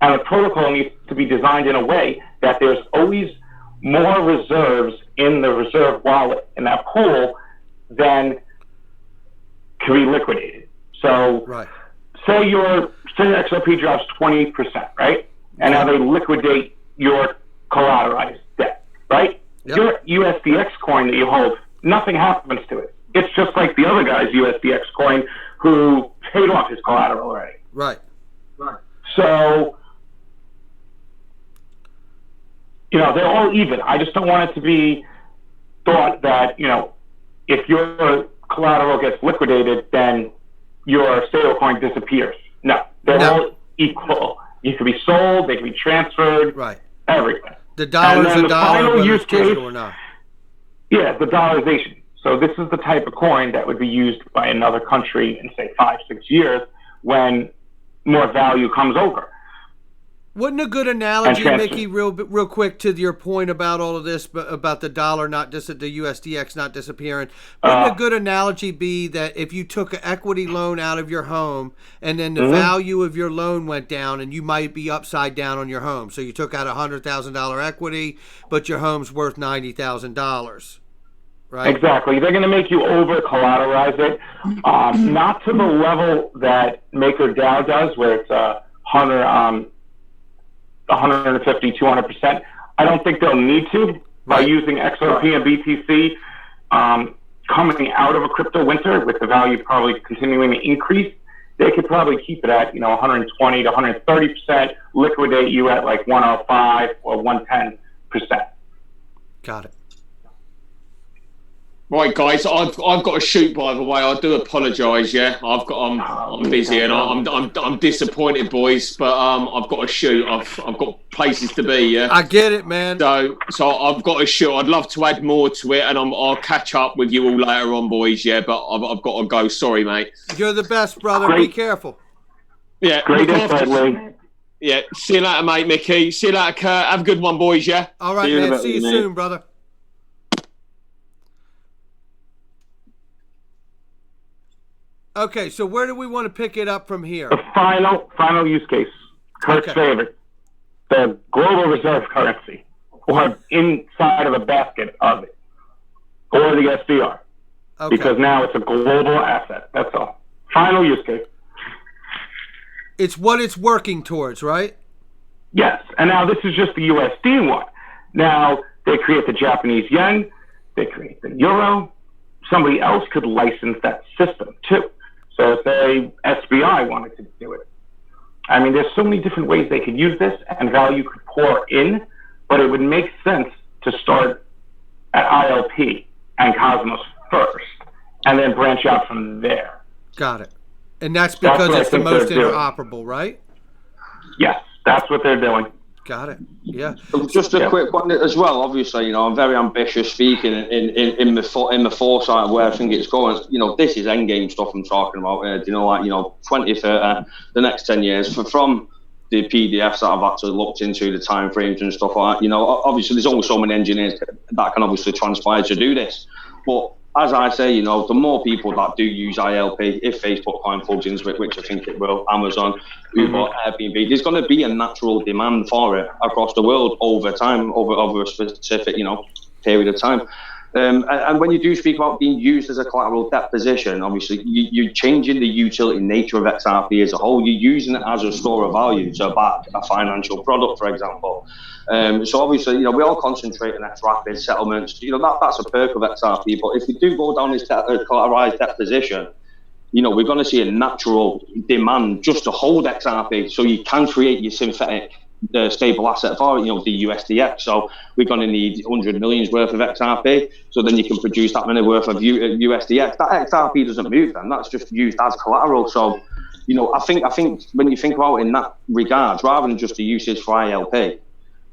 And the protocol needs to be designed in a way that there's always more reserves in the reserve wallet, in that pool, than can be liquidated. So say XRP drops 20%, right? And now they liquidate your collateralized debt, right? Yep. Your USDX coin that you hold, nothing happens to it. It's just like the other guy's USDX coin who paid off his collateral already. Right. So, they're all even. I just don't want it to be thought that, if your collateral gets liquidated, then your stablecoin disappears. No, they're all equal. You can be sold, they can be transferred, everything. The dollar's a dollar, whether it's digital or not. Yeah, the dollarization. So this is the type of coin that would be used by another country in, say, 5-6 years when more value comes over. Wasn't a good analogy, Mickey, real quick to your point about all of this, but about the dollar the USDX not disappearing. Wouldn't a good analogy be that if you took an equity loan out of your home and then the value of your loan went down and you might be upside down on your home. So you took out $100,000 equity, but your home's worth $90,000. Right. Exactly. They're going to make you over-collateralize it, not to the level that MakerDAO does, where it's 150, 200%. I don't think they'll need to by using XRP and BTC coming out of a crypto winter with the value probably continuing to increase. They could probably keep it at 120 to 130%, liquidate you at like 105 or 110%. Got it. Right, guys, I've got to shoot. By the way, I do apologise. Yeah, I'm busy and I'm disappointed, boys. But I've got to shoot. I've got places to be. Yeah, I get it, man. So I've got to shoot. I'd love to add more to it, and I'll catch up with you all later on, boys. Yeah, but I've got to go. Sorry, mate. You're the best, brother. Be careful. Yeah, great insight, Lee. Yeah, see you later, mate, Mickey. See you later, Kurt. Have a good one, boys. Yeah. All right, man. See you soon, brother. Okay, so where do we want to pick it up from here? The final use case, Kurt's favorite, the global reserve currency, or inside of the basket of it, or the SDR, because now it's a global asset. That's all. Final use case. It's what it's working towards, right? Yes, and now this is just the USD one. Now they create the Japanese yen, they create the euro. Somebody else could license that system too. So say SBI wanted to do it. I mean, there's so many different ways they could use this and value could pour in, but it would make sense to start at ILP and Cosmos first and then branch out from there. Got it. And that's because it's the most interoperable, right? Yes, that's what they're doing. Got it. Yeah. Just a quick one as well. Obviously, I'm very ambitious speaking in the foresight of where I think it's going. This is endgame stuff I'm talking about. 20, 30, the next 10 years. From the PDFs that I've actually looked into, the time frames and stuff like that. Obviously, there's only so many engineers that can obviously transpire to do this. But as I say, the more people that do use ILP, if Facebook Coin plugs into it, which I think it will, Amazon, Uber, Airbnb, there's going to be a natural demand for it across the world over time, over a specific, period of time. And when you do speak about being used as a collateral debt position, obviously you're changing the utility nature of XRP as a whole. You're using it as a store of value to back a financial product, for example. So obviously, we all concentrate on rapid settlements. That's a perk of XRP. But if we do go down this collateralized debt position, we're going to see a natural demand just to hold XRP, so you can create your synthetic stable asset for it, the USDX. So we're going to need 100 millions worth of XRP, so then you can produce that many worth of USDX. That XRP doesn't move then, that's just used as collateral. So, I think when you think about it in that regard, rather than just the usage for ILP,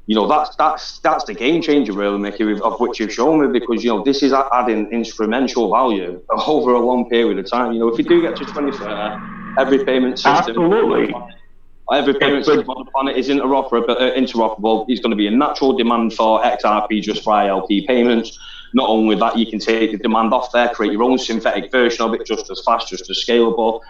that's the game changer really, Mickey, of which you've shown me, because, this is adding instrumental value over a long period of time. If you do get to 2030, every payment system... Absolutely. Every payment system on the planet is interoperable. There's going to be a natural demand for XRP just for ILP payments. Not only that, you can take the demand off there, create your own synthetic version of it, just as fast, just as scalable.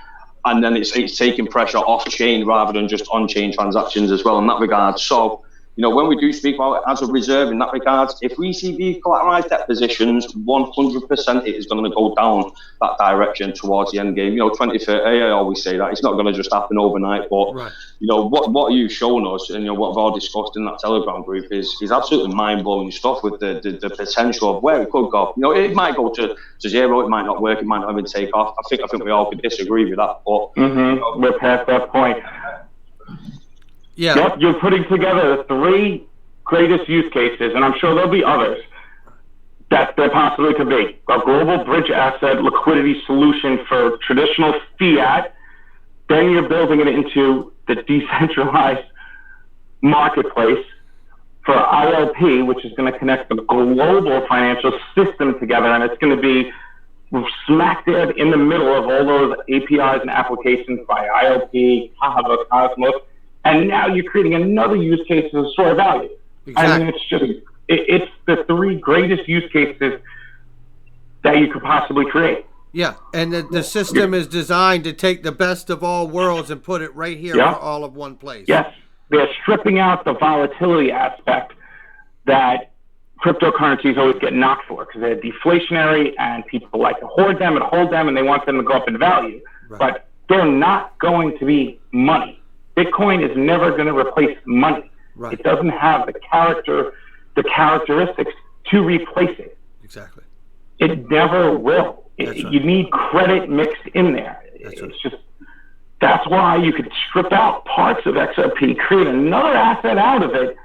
And then it's taking pressure off chain rather than just on chain transactions as well in that regard. So, when we do speak about it as a reserve in that regard, if we see these collateralized debt positions, 100% it is going to go down that direction towards the end game. 2030, I always say that. It's not going to just happen overnight. But, right. What you've shown us and what we've all discussed in that Telegram group is absolutely mind-blowing stuff with the potential of where it could go. It might go to zero, it might not work, it might not even take off. I think we all could disagree with that. But we're past that point. Yeah. Yep, you're putting together the three greatest use cases, and I'm sure there'll be others that there possibly could be. A global bridge asset liquidity solution for traditional fiat. Then you're building it into the decentralized marketplace for ILP, which is going to connect the global financial system together, and it's going to be smack dab in the middle of all those APIs and applications by ILP, Cosmos. And now you're creating another use case as a store of value. Exactly. I mean, it's the three greatest use cases that you could possibly create. Yeah, and the system is designed to take the best of all worlds and put it right here for all of one place. Yes, they're stripping out the volatility aspect that cryptocurrencies always get knocked for, because they're deflationary and people like to hoard them and hold them and they want them to go up in value. Right. But they're not going to be money. Bitcoin is never going to replace money. Right. It doesn't have the characteristics to replace it. Exactly. It never will. That's right. You need credit mixed in there. That's right. It's just, that's why you could strip out parts of XRP, create another asset out of it,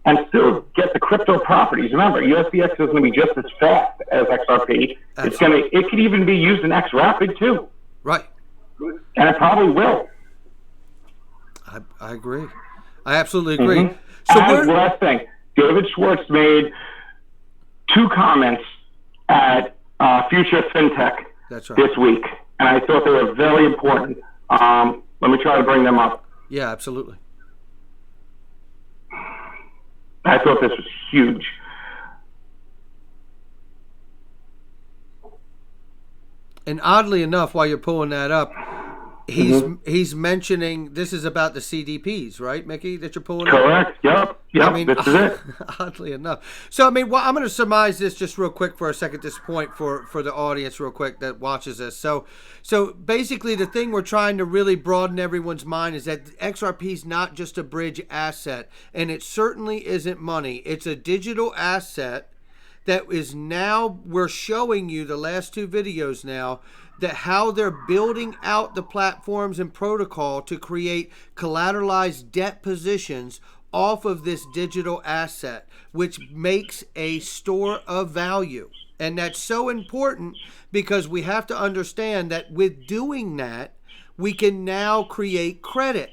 and still get the crypto properties. Remember, USDX is going to be just as fast as XRP. Absolutely. It could even be used in XRapid too. Right. And it probably will. I agree. I absolutely agree. Mm-hmm. So and last thing, David Schwartz made 2 comments at Future FinTech that's right. this week, and I thought they were very important. Let me try to bring them up. Yeah, absolutely. I thought this was huge. And oddly enough, while you're pulling that up, he's mentioning this is about the CDPs, right, Mickey? That you're pulling up. Correct. Yep. I mean, this is it. Oddly enough. So I mean, well, I'm going to surmise this just real quick for a second. This point for the audience, real quick, that watches this. So basically, the thing we're trying to really broaden everyone's mind is that XRP is not just a bridge asset, and it certainly isn't money. It's a digital asset that is now, we're showing you the last 2 videos now, that how they're building out the platforms and protocol to create collateralized debt positions off of this digital asset, which makes a store of value. And that's so important because we have to understand that with doing that, we can now create credit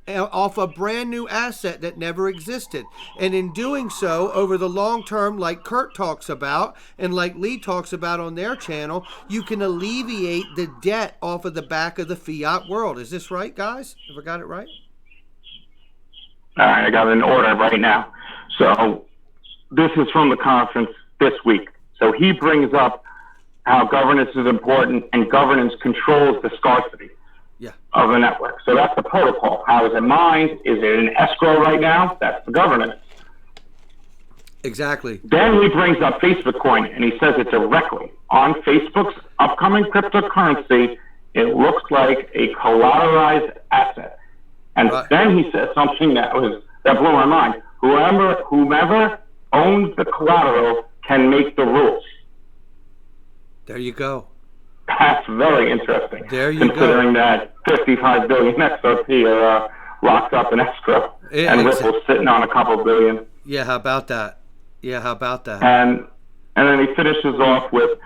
off a brand new asset that never existed. And in doing so, over the long term, like Kurt talks about and like Lee talks about on their channel, you can alleviate the debt off of the back of the fiat world. Is this right, guys? Have I got it right? All right, I got it in order right now. So this is from the conference this week. So he brings up how governance is important and governance controls the scarcity of the network. So that's the protocol. How is it mined? Is it in escrow right now? That's the governance. Exactly. Then he brings up Facebook coin and he says it directly. On Facebook's upcoming cryptocurrency, it looks like a collateralized asset. And then he says something that blew my mind. Whomever owns the collateral can make the rules. There you go. That's very interesting. There you considering that 55 billion XRP are locked up in escrow, and Ripple's sitting on a couple billion. Yeah, how about that? And then he finishes off with,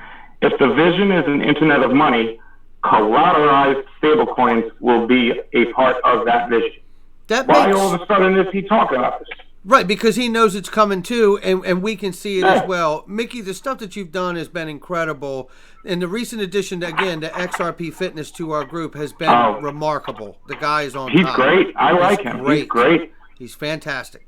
if the vision is an internet of money, collateralized stablecoins will be a part of that vision. Why all of a sudden is he talking about this? Right, because he knows it's coming too, and we can see it as well. Mickey, the stuff that you've done has been incredible. And the recent addition, again, to XRP Fitness to our group has been remarkable. The guy is on He's top. Great. I like him. He's great. He's fantastic.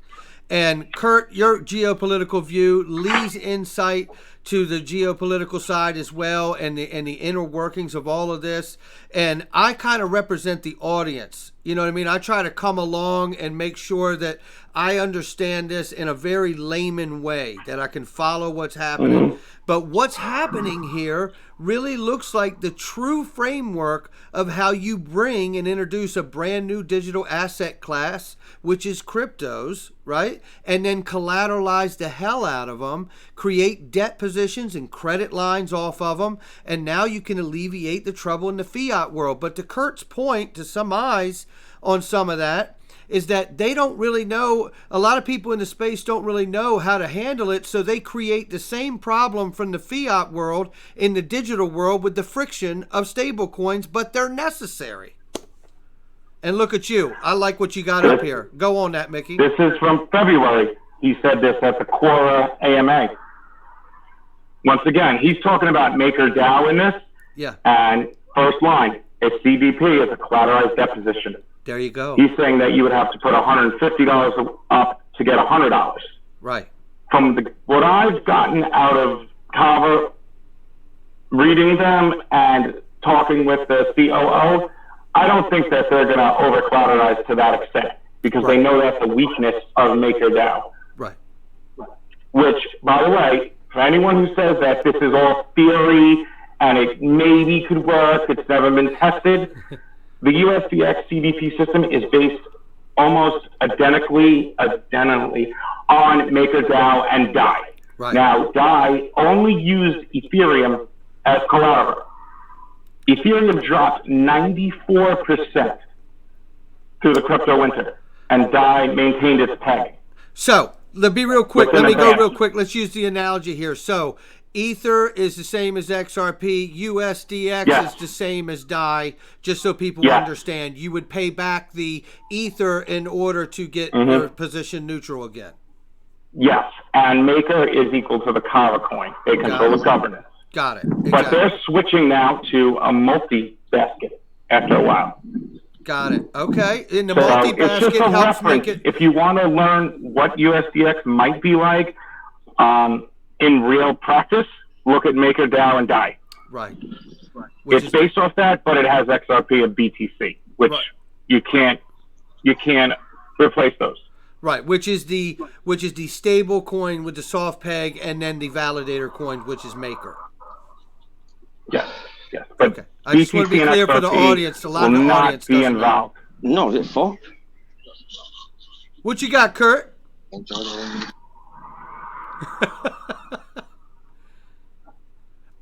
And Kurt, your geopolitical view, Lee's insight to the geopolitical side as well, and the inner workings of all of this. And I kind of represent the audience. You know what I mean? I try to come along and make sure that I understand this in a very layman way, that I can follow what's happening. Mm-hmm. But what's happening here really looks like the true framework of how you bring and introduce a brand new digital asset class, which is cryptos, right? And then collateralize the hell out of them, create debt positions and credit lines off of them, and now you can alleviate the trouble in the fiat world. But to Kurt's point, to surmise on some of that, is that they don't really know, a lot of people in the space don't really know how to handle it, so they create the same problem from the fiat world in the digital world with the friction of stable coins, but they're necessary. And look at you. I like what you got up here. Go on that, Mickey. This is from February. He said this at the Quora AMA. Once again, he's talking about MakerDAO in this. Yeah. And first line, a CDP is a collateralized deposition. There you go. He's saying that you would have to put $150 up to get $100. Right. From what I've gotten out of Kava, reading them and talking with the COO, I don't think that they're going to over-collateralize to that extent because they know that's a weakness of MakerDAO. Right. Which, by the way, for anyone who says that this is all theory and it maybe could work, it's never been tested, the USDX CDP system is based almost identically on MakerDAO and DAI. Right. Now, DAI only used Ethereum as collateral. Ethereum dropped 94% through the crypto winter, and DAI maintained its peg. So, let me real quick. Let me go real quick. Let's use the analogy here. So, Ether is the same as XRP. USDX is the same as DAI. Just so people understand, you would pay back the Ether in order to get your position neutral again. Yes, and Maker is equal to the Kava coin. They control the governance. Got it. Exactly. But they're switching now to a multi-basket after a while. Got it. Okay. In the multi-basket helps make it. If you want to learn what USDX might be like in real practice, look at MakerDAO and DAI. Right. It's based off that, but it has XRP and BTC, which you can't replace those. Right, which is the stable coin with the soft peg, and then the validator coin, which is Maker. Yes. But okay. I just want to be clear for the audience. A lot of the audience be involved. No, is it fucked? What you got, Kurt?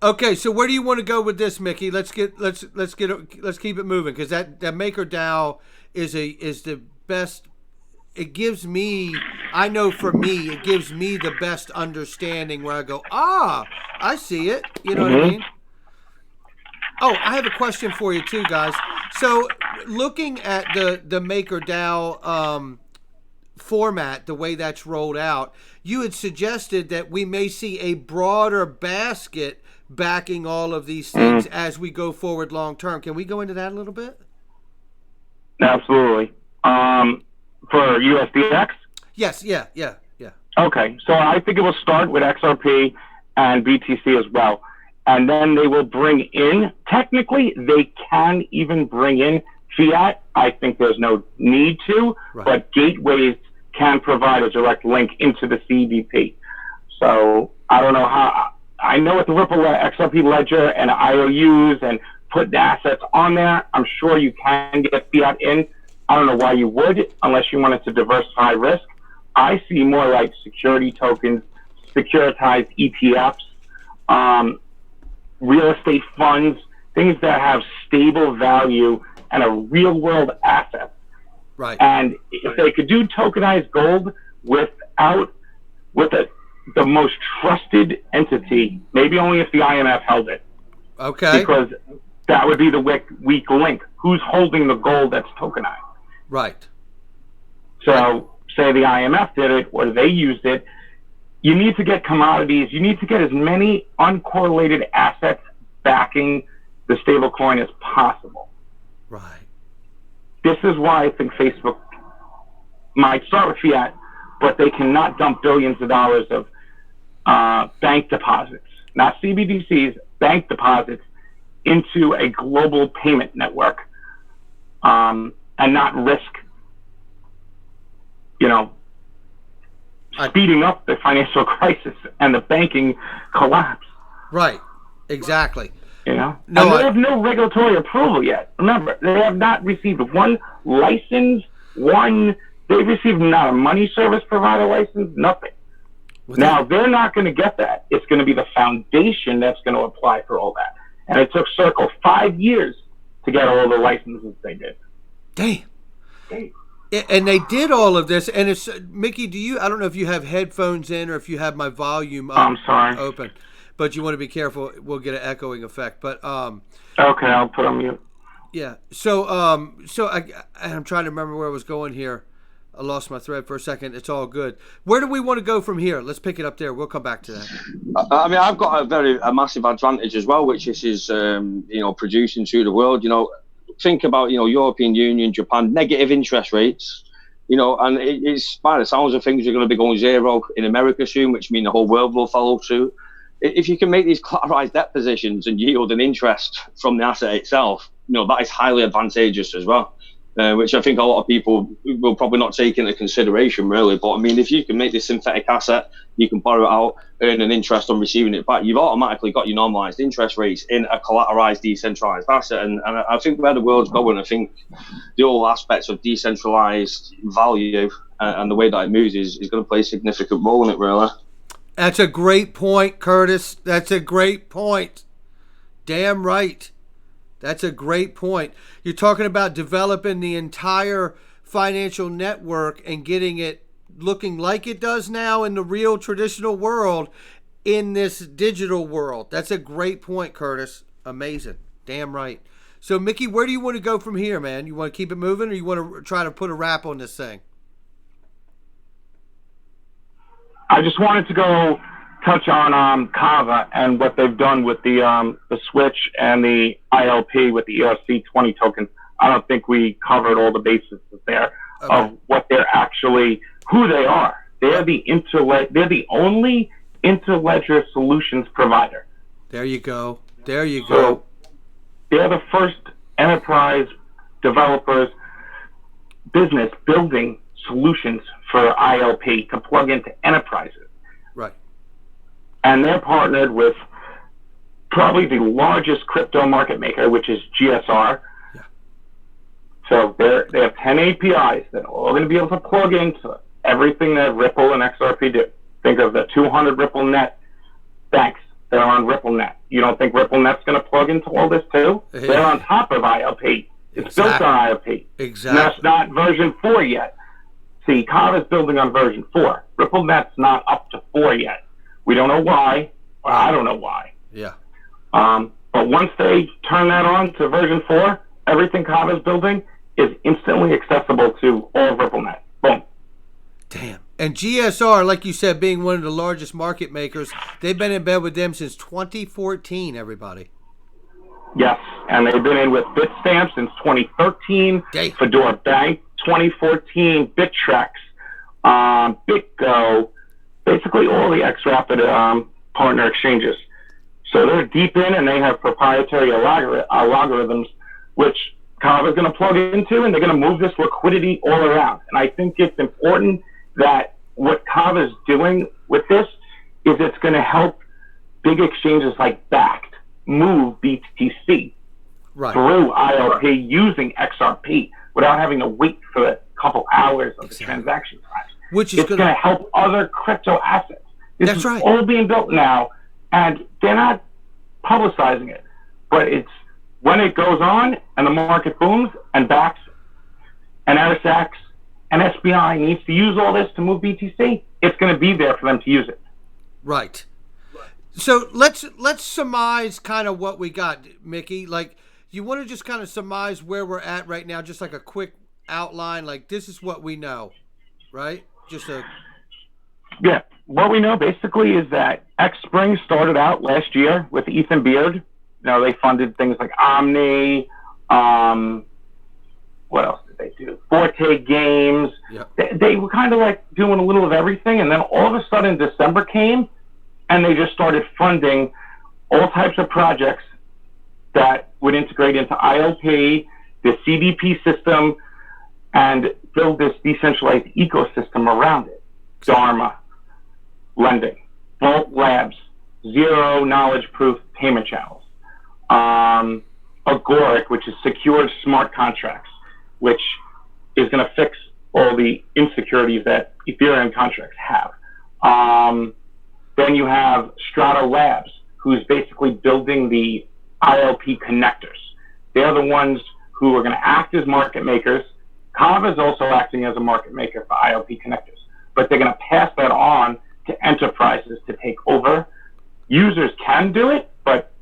Okay, so where do you want to go with this, Mickey? Let's keep it moving, because that MakerDAO is the best. It gives me, I know for me, it gives me the best understanding where I go, I see it. You know what I mean? Oh, I have a question for you too, guys. So looking at the MakerDAO format, the way that's rolled out, you had suggested that we may see a broader basket backing all of these things as we go forward long term. Can we go into that a little bit? Absolutely. For USDX? Yes, yeah. Okay, so I think it will start with XRP and BTC as well. And then they will bring in, technically, they can even bring in fiat. I think there's no need to, but gateways can provide a direct link into the CDP. So I don't know how, I know with the Ripple XRP ledger and IOUs and put the assets on there, I'm sure you can get fiat in. I don't know why you would, unless you wanted to diversify risk. I see more like security tokens, securitized ETFs, real estate funds, things that have stable value and a real world asset. Right. And if they could do tokenized gold with the most trusted entity, maybe only if the IMF held it. Okay. Because that would be the weak link. Who's holding the gold that's tokenized? Right. So say the IMF did it or they used it. You need to get commodities. You need to get as many uncorrelated assets backing the stable coin as possible. Right. This is why I think Facebook might start with fiat, but they cannot dump billions of dollars of bank deposits, not CBDCs, bank deposits into a global payment network, and not risk, speeding up the financial crisis and the banking collapse. Right. Exactly. They have no regulatory approval yet. Remember, they have not received one license, they received not a money service provider license, nothing. Now, they're not going to get that. It's going to be the foundation that's going to apply for all that. And it took Circle 5 years to get all the licenses they did. Damn. And they did all of this. And it's, Mickey, I don't know if you have headphones in or if you have my volume I'm sorry. Open. But you want to be careful. We'll get an echoing effect. But okay, I'll put on mute. Yeah. So I'm trying to remember where I was going here. I lost my thread for a second. It's all good. Where do we want to go from here? Let's pick it up there. We'll come back to that. I mean, I've got a massive advantage as well, which is producing to the world. Think about European Union, Japan, negative interest rates. And it's by the sounds of things, are going to be going zero in America soon, which means the whole world will follow suit. If you can make these collateralized debt positions and yield an interest from the asset itself, that is highly advantageous as well. which I think a lot of people will probably not take into consideration, really. But I mean, if you can make this synthetic asset, you can borrow it out, earn an interest on receiving it back, you've automatically got your normalized interest rates in a collateralized, decentralized asset. And I think where the world's going, I think the whole aspects of decentralized value and the way that it moves is going to play a significant role in it, really. That's a great point, Curtis. That's a great point. Damn right. That's a great point. You're talking about developing the entire financial network and getting it looking like it does now in the real traditional world in this digital world. That's a great point, Curtis. Amazing. Damn right. So, Mickey, where do you want to go from here, man? You want to keep it moving, or you want to try to put a wrap on this thing? I just wanted to go touch on Kava and what they've done with the switch and the ILP with the ERC20 token. I don't think we covered all the bases there of what they're actually, who they are. They're the only interledger solutions provider. There you go. There you go. So they're the first enterprise developers business building solutions for ILP to plug into enterprises. Right. And they're partnered with probably the largest crypto market maker, which is GSR. Yeah. So they have 10 APIs that are all going to be able to plug into everything that Ripple and XRP do. Think of the 200 RippleNet banks that are on RippleNet. You don't think RippleNet's going to plug into all this too? They're on top of ILP. It's built on ILP. Exactly. And that's not version 4 yet. See, Kava is building on version 4. RippleNet's not up to 4 yet. We don't know why. Well, I don't know why. Yeah. But once they turn that on to version 4, everything Kava is building is instantly accessible to all of RippleNet. Boom. Damn. And GSR, like you said, being one of the largest market makers, they've been in bed with them since 2014, everybody. Yes, and they've been in with Bitstamp since 2013, Damn. Fedora Bank 2014, Bittrex, BitGo, basically all the XRapid partner exchanges. So they're deep in, and they have proprietary algorithms, which Kava is going to plug into, and they're going to move this liquidity all around. And I think it's important that what Kava is doing with this is it's going to help big exchanges like Bakkt move BTC through ILP using XRP without having to wait for a couple hours of the transaction times. Which is it's going to help other crypto assets. This That's is right. all being built now, and they're not publicizing it. But it's when it goes on and the market booms and Bakkt and RSX and SBI needs to use all this to move BTC, it's going to be there for them to use it. Right. So let's surmise kind of what we got, Mickey. Like, you want to just kind of surmise where we're at right now, just like a quick outline, like this is what we know, right? Yeah, what we know basically is that Xspring started out last year with Ethan Beard. Now they funded things like Omni, what else did they do? Forte Games. Yep. They were kind of like doing a little of everything, and then all of a sudden December came, and they just started funding all types of projects that would integrate into ILP, the CDP system, and build this decentralized ecosystem around it. Dharma, lending, Vault Labs, zero knowledge proof payment channels, Agoric, which is secured smart contracts, which is going to fix all the insecurities that Ethereum contracts have. Then you have Strata Labs, who's basically building the ILP connectors. They're the ones who are going to act as market makers. Kava is also acting as a market maker for ILP connectors, but they're going to pass that on to enterprises to take over. Users can do it, but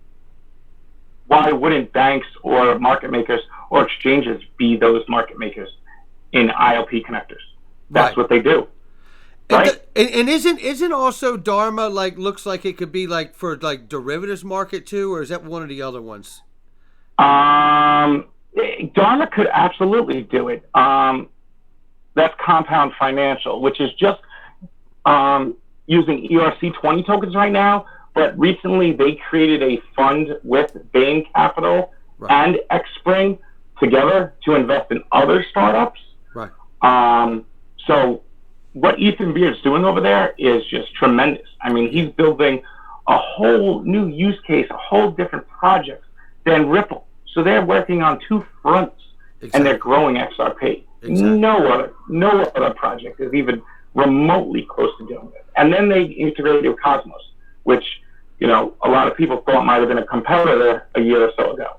why wouldn't banks or market makers or exchanges be those market makers in ILP connectors? That's what they do. Right? And isn't also Dharma like looks like it could be like for like derivatives market too, or is that one of the other ones? Dharma could absolutely do it. That's Compound Financial, which is just using ERC20 tokens right now. But recently they created a fund with Bain Capital and Xspring together to invest in other startups. Right. So what Ethan Beard is doing over there is just tremendous. I mean, he's building a whole new use case, a whole different project than Ripple. So they're working on two fronts, and they're growing XRP. Exactly. No other project is even remotely close to doing it. And then they integrated with Cosmos, which, you know, a lot of people thought might have been a competitor a year or so ago.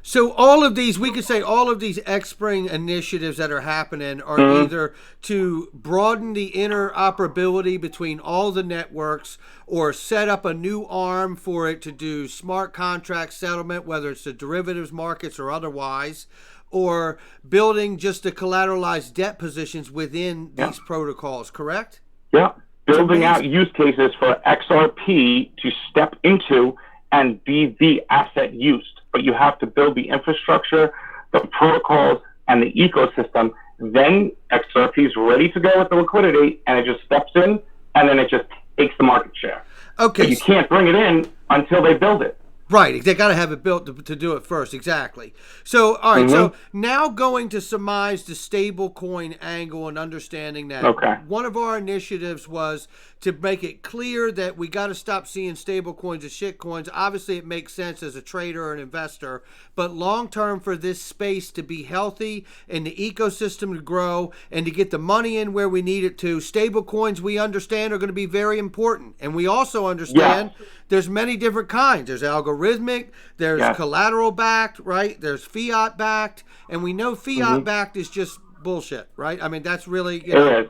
So all of these, we could say all of these X-Spring initiatives that are happening are either to broaden the interoperability between all the networks or set up a new arm for it to do smart contract settlement, whether it's the derivatives markets or otherwise, or building just the collateralized debt positions within these protocols, correct? Yeah, building out use cases for XRP to step into and be the asset used. But you have to build the infrastructure, the protocols, and the ecosystem. Then XRP is ready to go with the liquidity, and it just steps in, and then it just takes the market share. Okay. But you can't bring it in until they build it. Right, they got to have it built to do it first, exactly. So, all right, so now going to surmise the stable coin angle and understanding that one of our initiatives was to make it clear that we got to stop seeing stable coins as shit coins. Obviously, it makes sense as a trader or an investor, but long term for this space to be healthy and the ecosystem to grow and to get the money in where we need it to, stable coins we understand are going to be very important. And we also understand there's many different kinds. There's algorithmic, there's collateral backed, right? There's fiat backed, and we know fiat backed is just bullshit, right? I mean, that's really, you know,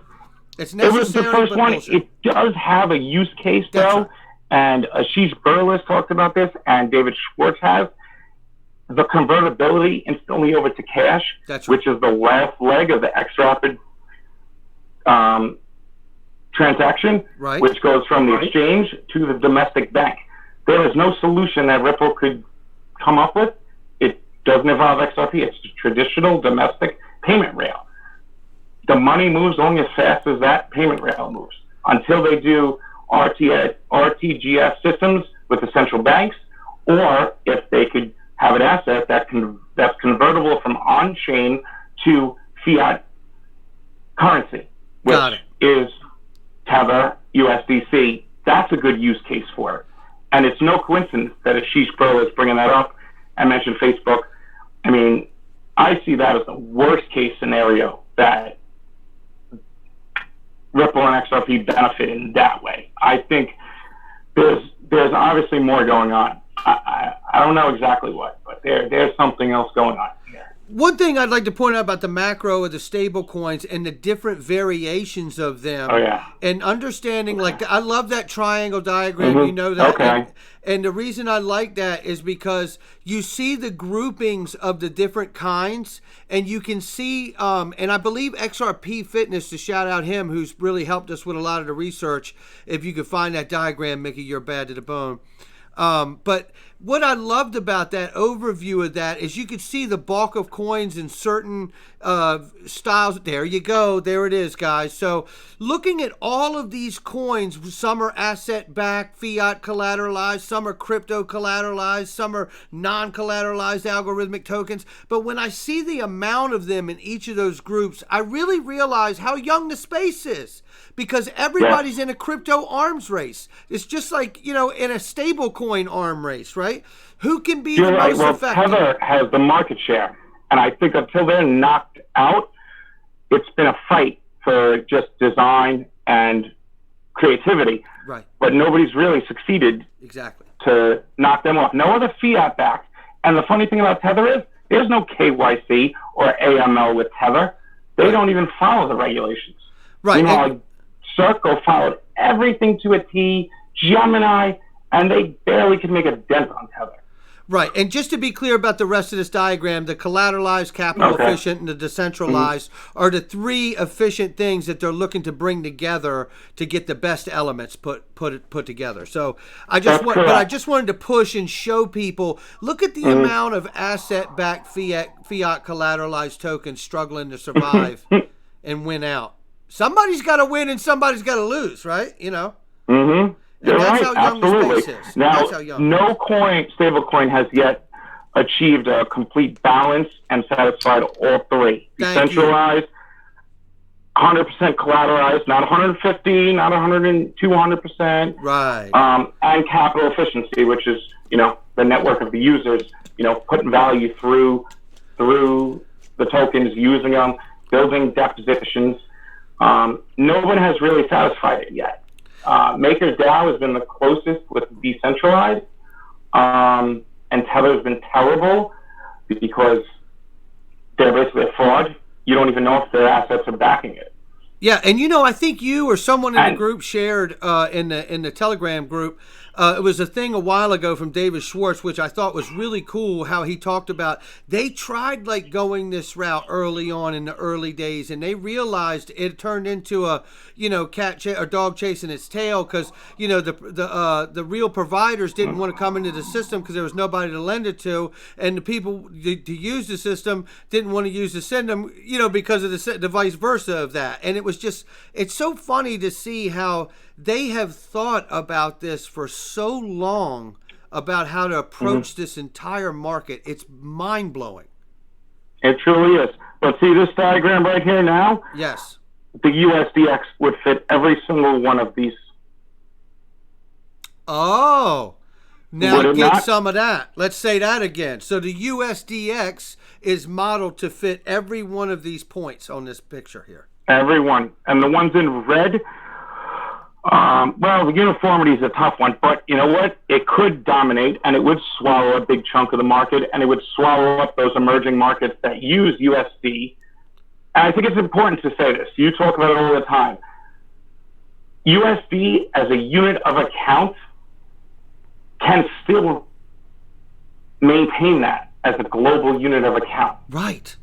it's necessary. It was the first one. Bullshit. It does have a use case though, and Ashish Burles talked about this, and David Schwartz has the convertibility instantly over to cash, which is the last leg of the XRP transaction, which goes from the exchange to the domestic bank. There is no solution that Ripple could come up with. It doesn't involve XRP. It's a traditional domestic payment rail. The money moves only as fast as that payment rail moves. Until they do RTGS systems with the central banks, or if they could have an asset that's convertible from on-chain to fiat currency, which is Tether, USDC. That's a good use case for it. And it's no coincidence that Ashish Burles is bringing that up. I mentioned Facebook. I mean, I see that as the worst case scenario that Ripple and XRP benefit in that way. I think there's obviously more going on. I don't know exactly what, but there's something else going on here. One thing I'd like to point out about the macro of the stable coins and the different variations of them, and understanding, like, I love that triangle diagram, you know that, and the reason I like that is because you see the groupings of the different kinds, and you can see, and I believe XRP Fitness, to shout out him, who's really helped us with a lot of the research. If you could find that diagram, Mickey, you're bad to the bone. But what I loved about that overview of that is you could see the bulk of coins in certain styles. There you go. There it is, guys. So looking at all of these coins, some are asset-backed, fiat collateralized, some are crypto collateralized, some are non-collateralized algorithmic tokens. But when I see the amount of them in each of those groups, I really realize how young the space is. Because everybody's in a crypto arms race. It's just like, you know, in a stable coin arm race, right? Who can be the most effective? Tether has the market share. And I think until they're knocked out, it's been a fight for just design and creativity. Right. But nobody's really succeeded to knock them off. No other fiat backed. And the funny thing about Tether is there's no KYC or AML with Tether. They don't even follow the regulations. Right. You know, Circle followed everything to a T, Gemini, and they barely could make a dent on Tether. Right. And just to be clear about the rest of this diagram, the collateralized, capital efficient, and the decentralized are the three efficient things that they're looking to bring together to get the best elements put together. So I just wanted to push and show people, look at the amount of asset-backed fiat collateralized tokens struggling to survive and win out. Somebody's got to win and somebody's got to lose, right? You know? Mm-hmm. And that's how young the space is. Now, that's how young. No coin, stable coin has yet achieved a complete balance and satisfied all three. Decentralized, 100% collateralized, not 150, not 200%. Right. And capital efficiency, which is, the network of the users, putting value through the tokens, using them, building depositions. No one has really satisfied it yet. Maker's DAO has been the closest with decentralized, and Tether's been terrible because they're basically a fraud. You don't even know if their assets are backing it. Yeah, and I think you or someone in the group shared in the Telegram group. It was a thing a while ago from David Schwartz, which I thought was really cool. How he talked about they tried going this route early on in the early days, and they realized it turned into a a dog chasing its tail because the real providers didn't want to come into the system because there was nobody to lend it to, and the people to use the system didn't want to use the system, because of the vice versa of that. And it's so funny to see how they have thought about this for so long about how to approach this entire market. It's mind-blowing. It truly is. But see this diagram right here now? Yes. The USDX would fit every single one of these. Oh. Now Would it get not? some of that. Let's say that again. So the USDX is modeled to fit every one of these points on this picture here. Every one. And the ones in red, well, the uniformity is a tough one, but you know what? It could dominate, and it would swallow a big chunk of the market, and it would swallow up those emerging markets that use USD. And I think it's important to say this. You talk about it all the time. USD as a unit of account can still maintain that as a global unit of account. Right.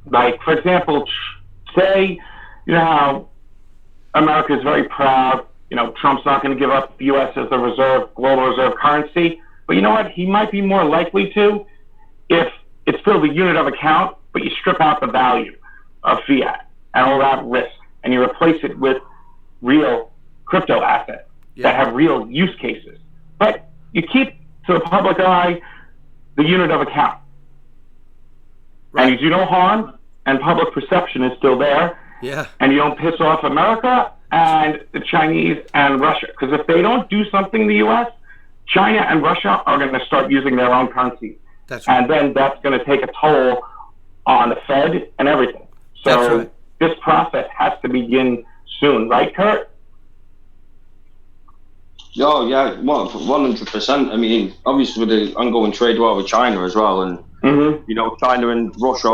Like, for example, say, how America is very proud, Trump's not going to give up the U.S. as a global reserve currency. But you know what? He might be more likely to if it's still the unit of account, but you strip out the value of fiat and all that risk, and you replace it with real crypto assets that have real use cases. But you keep to the public eye the unit of account. Right. And you do no harm, and public perception is still there. Yeah. And you don't piss off America and the Chinese and Russia. Because if they don't do something in the U.S., China and Russia are going to start using their own currency. That's right. And then that's going to take a toll on the Fed and everything. So this process has to begin soon. Right, Kurt? Oh, yeah, 100%. I mean, obviously with the ongoing trade war with China as well, and China and Russia,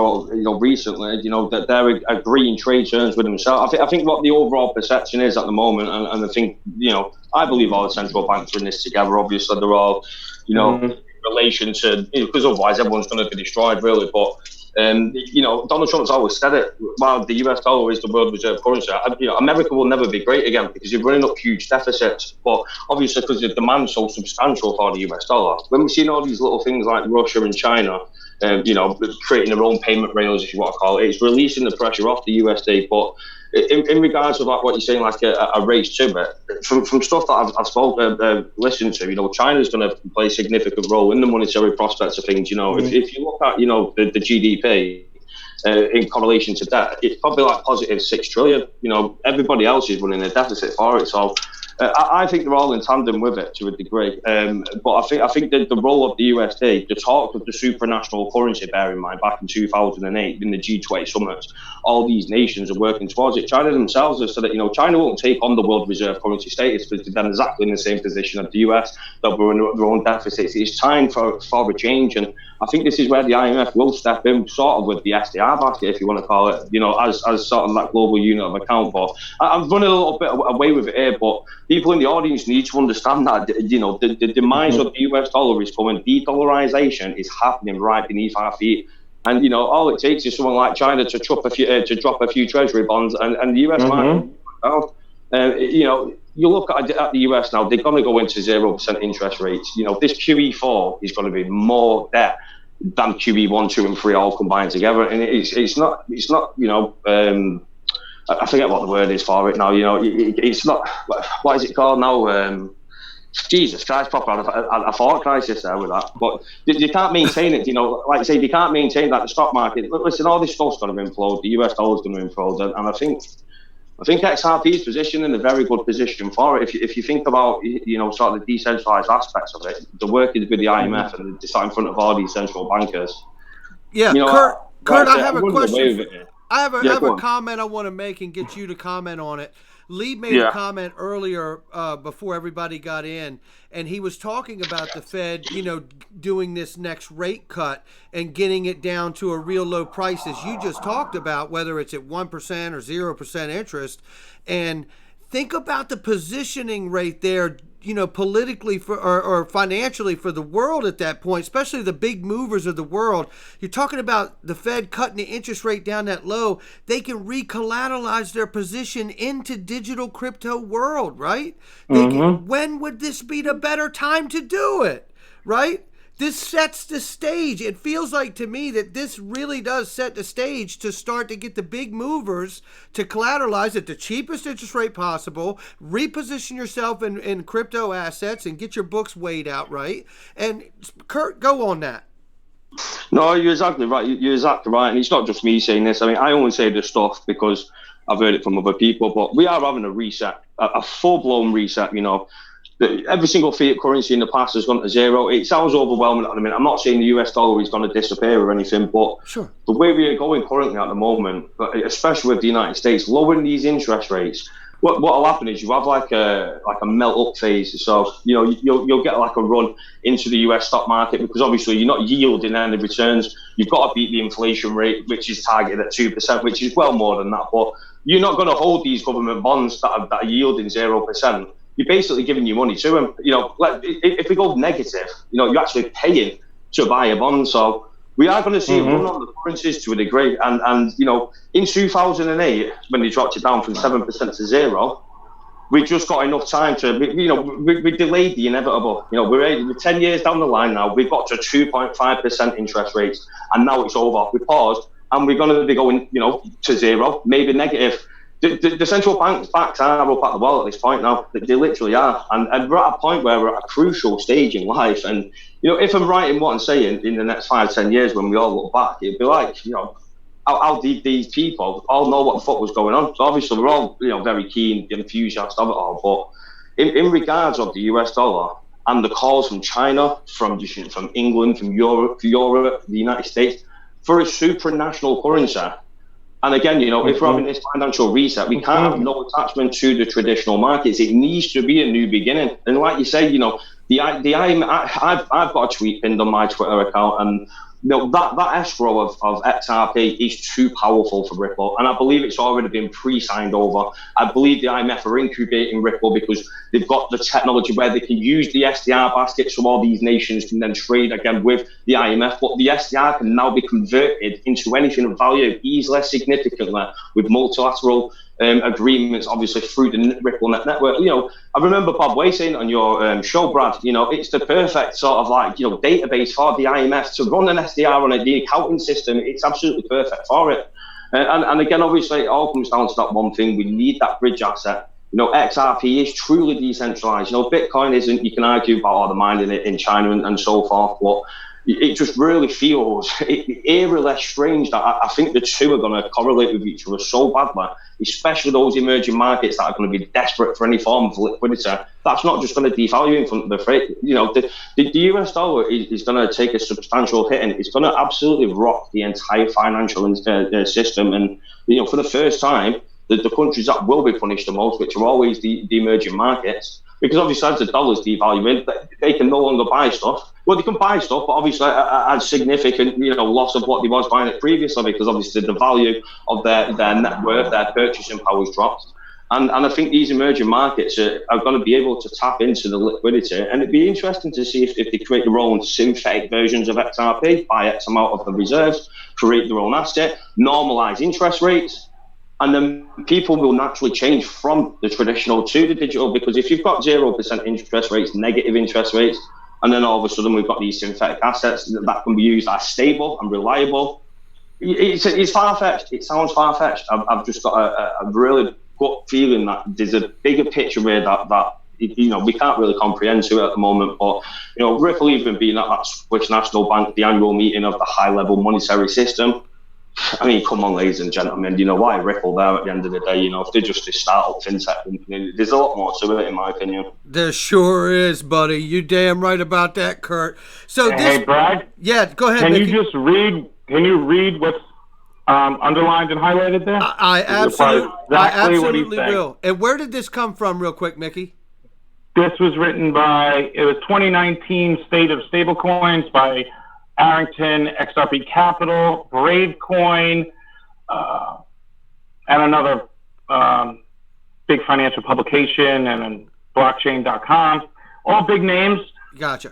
recently, that they're agreeing trade terms with themselves. I think what the overall perception is at the moment, and I think, I believe all the central banks are in this together. Obviously, they're all, in relation to, because otherwise everyone's going to be destroyed, really. But Donald Trump's always said it. While the US dollar is the world reserve currency, America will never be great again because you're running up huge deficits. But obviously, because the demand's so substantial for the US dollar, when we've seen all these little things like Russia and China, creating their own payment rails, if you want to call it, it's releasing the pressure off the USD. But in regards to what you're saying, like a race to it, from stuff that I've listened to, China's going to play a significant role in the monetary prospects of things. If you look at, the GDP in correlation to debt, it's probably like positive 6 trillion. Everybody else is running a deficit for it. So I think they're all in tandem with it to a degree. But I think that the role of the USD, the talk of the supranational currency, bear in mind, back in 2008 in the G20 summits, all these nations are working towards it. China themselves have said that, China won't take on the world reserve currency status because they're exactly in the same position as the US, that we're in their own deficits. It's time for a change. And I think this is where the IMF will step in, sort of with the SDR basket, if you want to call it, as sort of that global unit of account. But I'm running a little bit away with it here, but people in the audience need to understand that, the demise of the US dollar is coming. De-dollarization is happening right beneath our feet. And, all it takes is someone like China to drop a few treasury bonds, and the US might, you look at the US now, they're going to go into 0% interest rates. This QE4 is going to be more debt than QE1, 2, and 3 all combined together. And it's not, I forget what the word is for it now. It's not, what is it called now? Jesus Christ, proper had a thought crisis there with that. But you can't maintain it, like I say, you can't maintain that the stock market. Listen, all this stuff's going to implode. The US dollar's going to implode, and I think XRP's position in a very good position for it. If you think about, sort of the decentralized aspects of it, the working with the IMF and sat in front of all these central bankers. Yeah, Kurt, I have a question. I have a on. comment I want to make and get you to comment on it. Lee made a comment earlier before everybody got in, and he was talking about the Fed, doing this next rate cut and getting it down to a real low price, as you just talked about, whether it's at 1% or 0% interest. And think about the positioning right there, politically or financially for the world at that point, especially the big movers of the world. You're talking about the Fed cutting the interest rate down that low. They can recollateralize their position into digital crypto world, right? When would this be the better time to do it, right? This sets the stage. It feels like to me that this really does set the stage to start to get the big movers to collateralize at the cheapest interest rate possible, reposition yourself in crypto assets and get your books weighed out right. And Kurt, go on that. No, you're exactly right. You're exactly right. And it's not just me saying this. I mean, I only say this stuff because I've heard it from other people, but we are having a reset, a full-blown reset, Every single fiat currency in the past has gone to zero. It sounds overwhelming at the minute. I'm not saying the US dollar is going to disappear or anything, but the way we are going currently at the moment, especially with the United States, lowering these interest rates, what will happen is you have like a melt up phase. So you'll get like a run into the US stock market because obviously you're not yielding any returns. You've got to beat the inflation rate, which is targeted at 2%, which is well more than that. But you're not going to hold these government bonds that are yielding 0%. You're basically giving your money to them. If we go negative, you're actually paying to buy a bond. So we are going to see a run on the currencies to a degree. And in 2008, when they dropped it down from 7% to 0, we just got enough time to, we delayed the inevitable. We're 10 years down the line now. We've got to 2.5% interest rates, and now it's over. We paused, and we're going to be going, to 0, maybe negative. The central banks are up at the wall at this point now. They literally are. And we're at a point where we're at a crucial stage in life. And, if I'm right in what I'm saying, in the next 5-10 years, when we all look back, it'd be like, how these people all know what the fuck was going on. So obviously, we're all, very keen, enthusiasts of it all. But in regards of the US dollar and the calls from China, from England, from Europe, the United States, for a supranational currency, and again, if we're having this financial reset, we can't have no attachment to the traditional markets. It needs to be a new beginning. And like you say, I've got a tweet pinned on my Twitter account, and that escrow of XRP is too powerful for Ripple, and I believe it's already been pre-signed over. I believe the IMF are incubating Ripple because they've got the technology where they can use the SDR basket, so all these nations can then trade again with the IMF. But the SDR can now be converted into anything of value easily, significantly, with multilateral agreements, obviously through the Ripple network. I remember Bob Way saying on your show, Brad, it's the perfect sort of database for the IMF to run an SDR on it. The accounting system, it's absolutely perfect for it. And again, obviously, it all comes down to that one thing. We need that bridge asset. XRP is truly decentralized. Bitcoin isn't. You can argue about all the mining in China and so forth, but it just really feels eerily strange that I think the two are going to correlate with each other so badly, especially those emerging markets that are going to be desperate for any form of liquidity. That's not just going to devalue in front of the freight. The US dollar is going to take a substantial hit, and it's going to absolutely rock the entire financial system. And, for the first time, the countries that will be punished the most, which are always the emerging markets, because obviously as the dollar's devaluing, they can no longer buy stuff. Well, they can buy stuff, but obviously at significant, loss of what they was buying it previously, because obviously the value of their net worth, their purchasing power has dropped. And I think these emerging markets are going to be able to tap into the liquidity, and it'd be interesting to see if they create their own synthetic versions of XRP, buy X amount of the reserves, create their own asset, normalize interest rates. And then people will naturally change from the traditional to the digital, because if you've got 0% interest rates, negative interest rates, and then all of a sudden we've got these synthetic assets that can be used as stable and reliable, it's far-fetched. It sounds far-fetched. I've just got a really gut feeling that there's a bigger picture here that we can't really comprehend to it at the moment. But Ripple even being at that Swiss National Bank, the annual meeting of the high-level monetary system. I mean, come on, ladies and gentlemen, why Ripple there at the end of the day? If they're just a startup fintech company, there's a lot more to it, in my opinion. There sure is, buddy. You damn right about that, Kurt. So hey, Brad? Yeah, go ahead, Can Mickey. Can you read what's underlined and highlighted there? I absolutely will. And where did this come from, real quick, Mickey? This was written it was 2019 State of Stablecoins by Arrington, XRP Capital, Bravecoin, and another big financial publication, and then blockchain.com. All big names. Gotcha.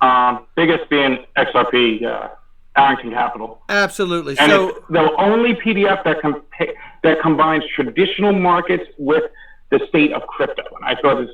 Biggest being XRP, Arrington Capital. Absolutely. And so it's the only PDF that combines traditional markets with the state of crypto. And I thought this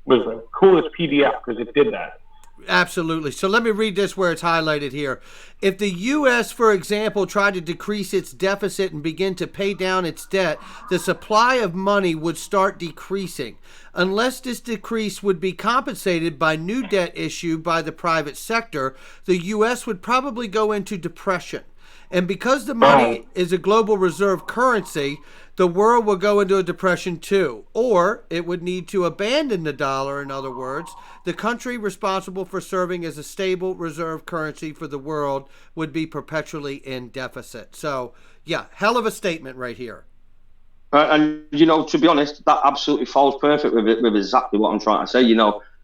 was the coolest PDF because it did that. Absolutely. So let me read this where it's highlighted here. If the U.S., for example, tried to decrease its deficit and begin to pay down its debt, the supply of money would start decreasing. Unless this decrease would be compensated by new debt issued by the private sector, the U.S. would probably go into depression. And because the money is a global reserve currency, the world will go into a depression too. Or it would need to abandon the dollar, in other words. The country responsible for serving as a stable reserve currency for the world would be perpetually in deficit. So, yeah, hell of a statement right here. And to be honest, that absolutely falls perfect with exactly what I'm trying to say.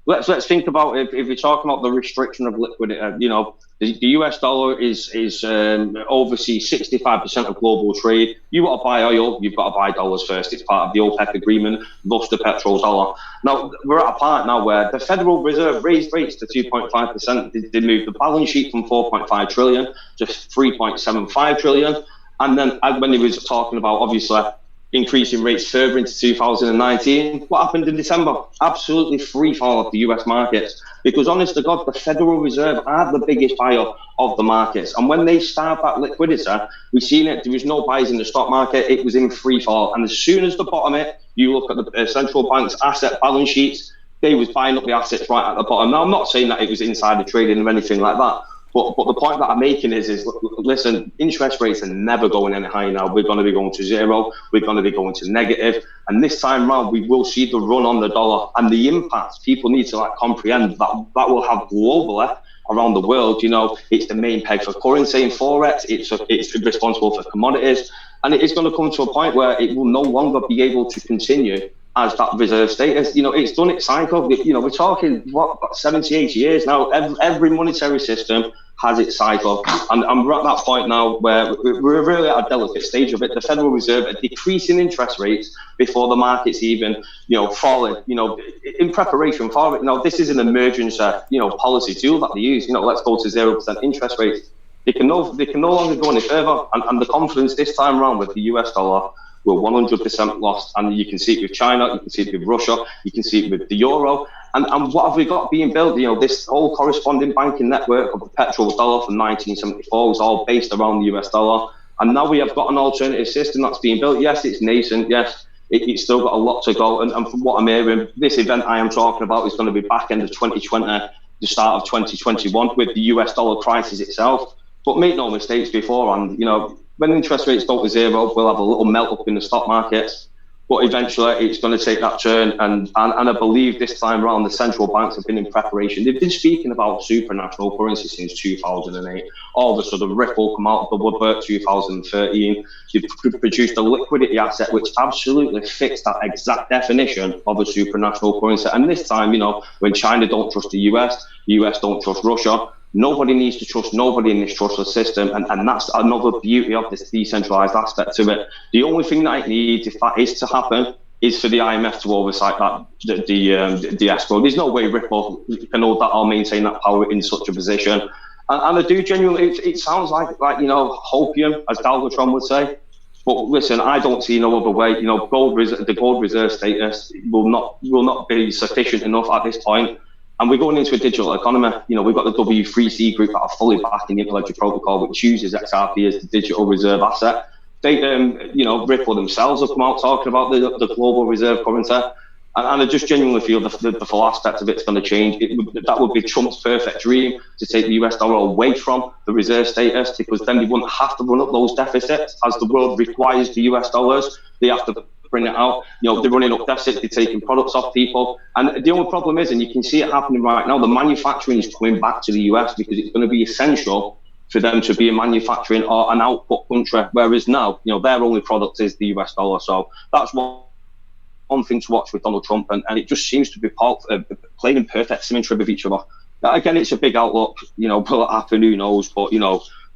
Let's think about if you're talking about the restriction of liquidity. The US dollar is oversees 65% of global trade. You want to buy oil, you've got to buy dollars first. It's part of the OPEC agreement, thus the petrol dollar. Now we're at a part now where the Federal Reserve raised rates to 2.5%. They moved the balance sheet from 4.5 trillion to 3.75 trillion. And then when he was talking about obviously increasing rates further into 2019. What happened in December? Absolutely free fall of the US markets. Because honest to God, the Federal Reserve are the biggest buyer of the markets. And when they start that liquidity, we've seen it, there was no buys in the stock market, it was in free fall. And as soon as the bottom hit, you look at the central bank's asset balance sheets, they was buying up the assets right at the bottom. Now, I'm not saying that it was insider trading or anything like that. But the point that I'm making is listen, interest rates are never going any higher now. We're going to be going to zero. We're going to be going to negative. And this time round, we will see the run on the dollar and the impact. People need to comprehend that will have globally around the world. It's the main peg for currency in Forex. It's responsible for commodities. And it is going to come to a point where it will no longer be able to continue as that reserve status. It's done its cycle. We're talking, 70, 80 years now. Every monetary system has its cycle. And we're at that point now where we're really at a delicate stage of it. The Federal Reserve are decreasing interest rates before the market's even, falling, in preparation for it. This is an emergency, policy tool that they use. Let's go to 0% interest rates. They can no longer go any further. And the confidence this time around with the US dollar, we're 100% lost, and you can see it with China, you can see it with Russia, you can see it with the euro, and what have we got being built? This whole corresponding banking network of the petrol dollar from 1974 was all based around the US dollar, and now we have got an alternative system that's being built. Yes, it's nascent, yes, it's still got a lot to go, and from what I'm hearing, this event I am talking about is going to be back end of 2020, the start of 2021, with the US dollar crisis itself. But make no mistakes beforehand, when interest rates go to zero, we'll have a little melt up in the stock markets. But eventually, it's going to take that turn. And I believe this time around, the central banks have been in preparation. They've been speaking about supranational currency since 2008. All of a sudden, Ripple come out of the woodwork 2013. They've produced a liquidity asset which absolutely fits that exact definition of a supranational currency. And this time, when China don't trust the US don't trust Russia, nobody needs to trust nobody in this trustless system, and that's another beauty of this decentralized aspect to it. The only thing that it needs, if that is to happen, is for the IMF to oversight that the escrow. There's no way Ripple can hold that or maintain that power in such a position. And I do genuinely, it sounds like hopium, as Galvatron would say. But listen, I don't see no other way. The gold reserve status will not be sufficient enough at this point. And we're going into a digital economy. We've got the W3C group that are fully backing the Interledger Protocol, which uses XRP as the digital reserve asset. They, Ripple themselves have come out talking about the global reserve currency. And I just genuinely feel the full aspect of it's going to change. That would be Trump's perfect dream, to take the US dollar away from the reserve status, because then they wouldn't have to run up those deficits as the world requires the US dollars. They have to bring it out. They're running up deficits, they're taking products off people. And the only problem is, and you can see it happening right now, the manufacturing is coming back to the US because it's going to be essential for them to be a manufacturing or an output country, whereas now, their only product is the US dollar. So that's one thing to watch with Donald Trump, and it just seems to be playing in perfect symmetry with each other. Again, it's a big outlook, will it happen, who knows, but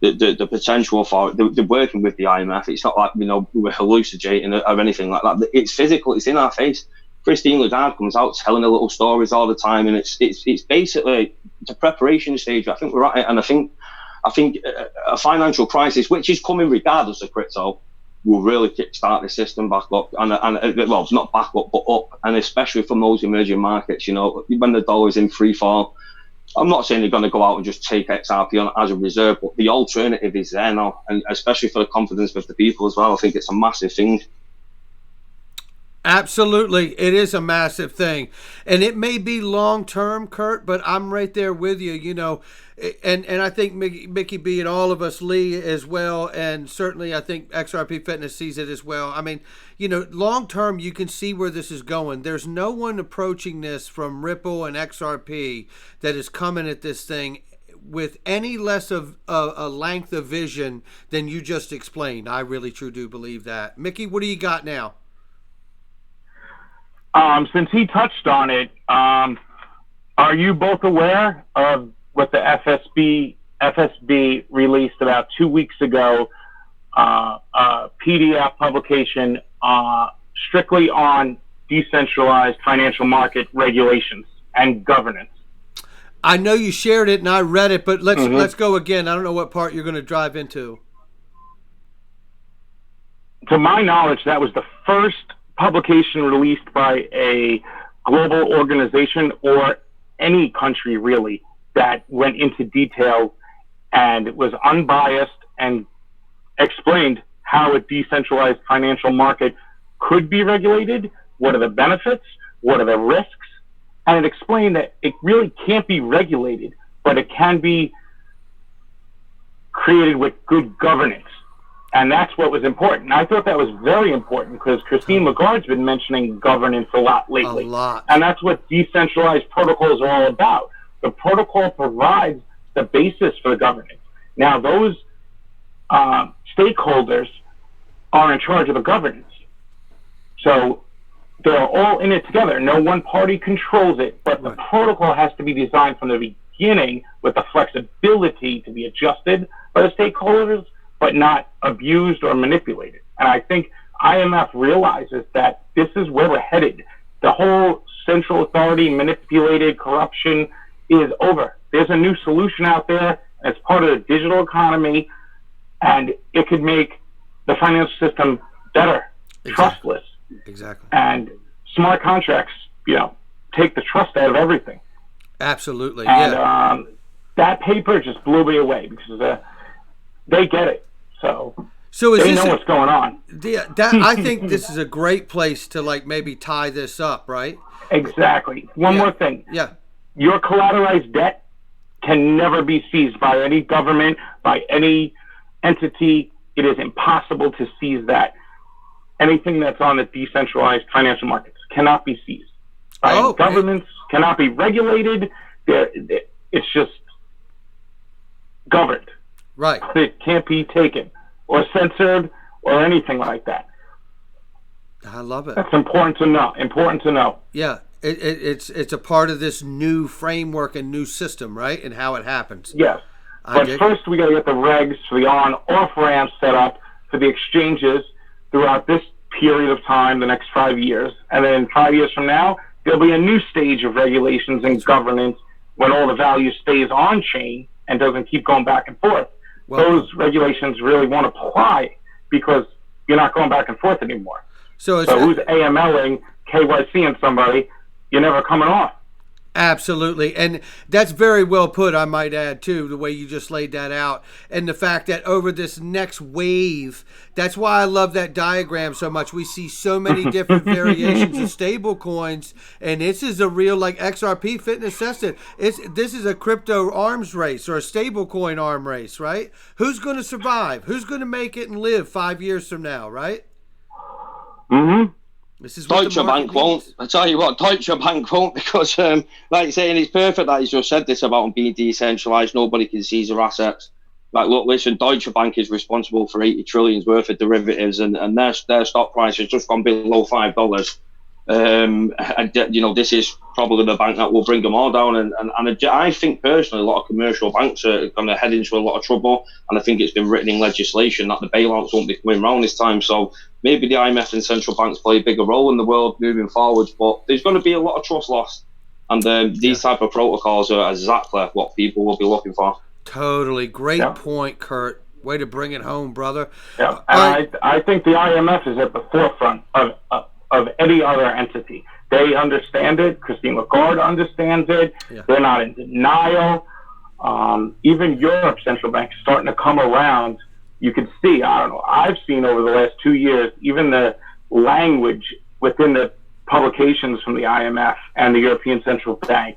the potential for it, they're working with the IMF. It's not like we're hallucinating or anything like that. It's physical, it's in our face. Christine Lagarde comes out telling her little stories all the time, and it's basically the preparation stage. I think we're at it, and I think a financial crisis, which is coming regardless of crypto, will really kickstart the system back up, and well, not back up, but up, and especially from those emerging markets. When the dollar's in free fall, I'm not saying they're going to go out and just take XRP on as a reserve, but the alternative is there now, and especially for the confidence of the people as well. I think it's a massive thing. Absolutely. It is a massive thing. And it may be long term, Kurt, but I'm right there with you, and I think Mickey B and all of us, Lee, as well, and certainly I think XRP Fitness sees it as well. I mean, long term, you can see where this is going. There's no one approaching this from Ripple and XRP that is coming at this thing with any less of a length of vision than you just explained. I really truly do believe that. Mickey, what do you got now? Since he touched on it, are you both aware of what the FSB released about 2 weeks ago, a PDF publication strictly on decentralized financial market regulations and governance? I know you shared it and I read it, but let's go again. I don't know what part you're going to drive into. To my knowledge, that was the first publication released by a global organization or any country really that went into detail and was unbiased and explained how a decentralized financial market could be regulated, what are the benefits, what are the risks, and it explained that it really can't be regulated, but it can be created with good governance. And that's what was important. I thought that was very important because Christine Lagarde's been mentioning governance a lot lately. A lot. And that's what decentralized protocols are all about. The protocol provides the basis for the governance. Now, those stakeholders are in charge of the governance. So they're all in it together. No one party controls it, but the protocol has to be designed from the beginning with the flexibility to be adjusted by the stakeholders, but not abused or manipulated. And I think IMF realizes that this is where we're headed. The whole central authority manipulated corruption is over. There's a new solution out there as part of the digital economy, and it could make the financial system better, trustless. Exactly. And smart contracts, take the trust out of everything. Absolutely. And that paper just blew me away because they get it. So they know what's going on. I think this is a great place to maybe tie this up, right? Exactly. One more thing. Yeah. Your collateralized debt can never be seized by any government, by any entity. It is impossible to seize that. Anything that's on the decentralized financial markets cannot be seized by governments, cannot be regulated. It's just governed. Right. It can't be taken or censored or anything like that. I love it. That's important to know. Yeah. It's a part of this new framework and new system, right? And how it happens. Yes. But first we got to get the regs for the on-off ramps set up for the exchanges throughout this period of time, the next 5 years. And then 5 years from now, there'll be a new stage of regulations and governance when all the value stays on chain and doesn't keep going back and forth. Those regulations really won't apply because you're not going back and forth anymore. So who's AMLing, KYCing somebody, you're never coming off. Absolutely. And that's very well put, I might add, too, the way you just laid that out. And the fact that over this next wave, that's why I love that diagram so much. We see so many different variations of stable coins. And this is a real, like XRP Fitness tested. This is a crypto arms race or a stable coin arm race, right? Who's going to survive? Who's going to make it and live 5 years from now, right? Mm-hmm. This is Deutsche Bank won't. I tell you what, Deutsche Bank won't, because, like you say, and it's perfect that he's just said this about them being decentralized. Nobody can seize their assets. Like, look, listen, Deutsche Bank is responsible for 80 trillion worth of derivatives, and their stock price has just gone below $5. And, this is probably the bank that will bring them all down. And I think personally, a lot of commercial banks are going to head into a lot of trouble. And I think it's been written in legislation that the bailouts won't be coming around this time. So maybe the IMF and central banks play a bigger role in the world moving forwards. But there's going to be a lot of trust lost. And these type of protocols are exactly what people will be looking for. Totally. Great point, Kurt. Way to bring it home, brother. Yeah, and I think the IMF is at the forefront of any other entity. They understand it. Christine Lagarde understands it. Yeah. They're not in denial. Even Europe's central bank is starting to come around. You can see, I don't know, I've seen over the last 2 years, even the language within the publications from the IMF and the European Central Bank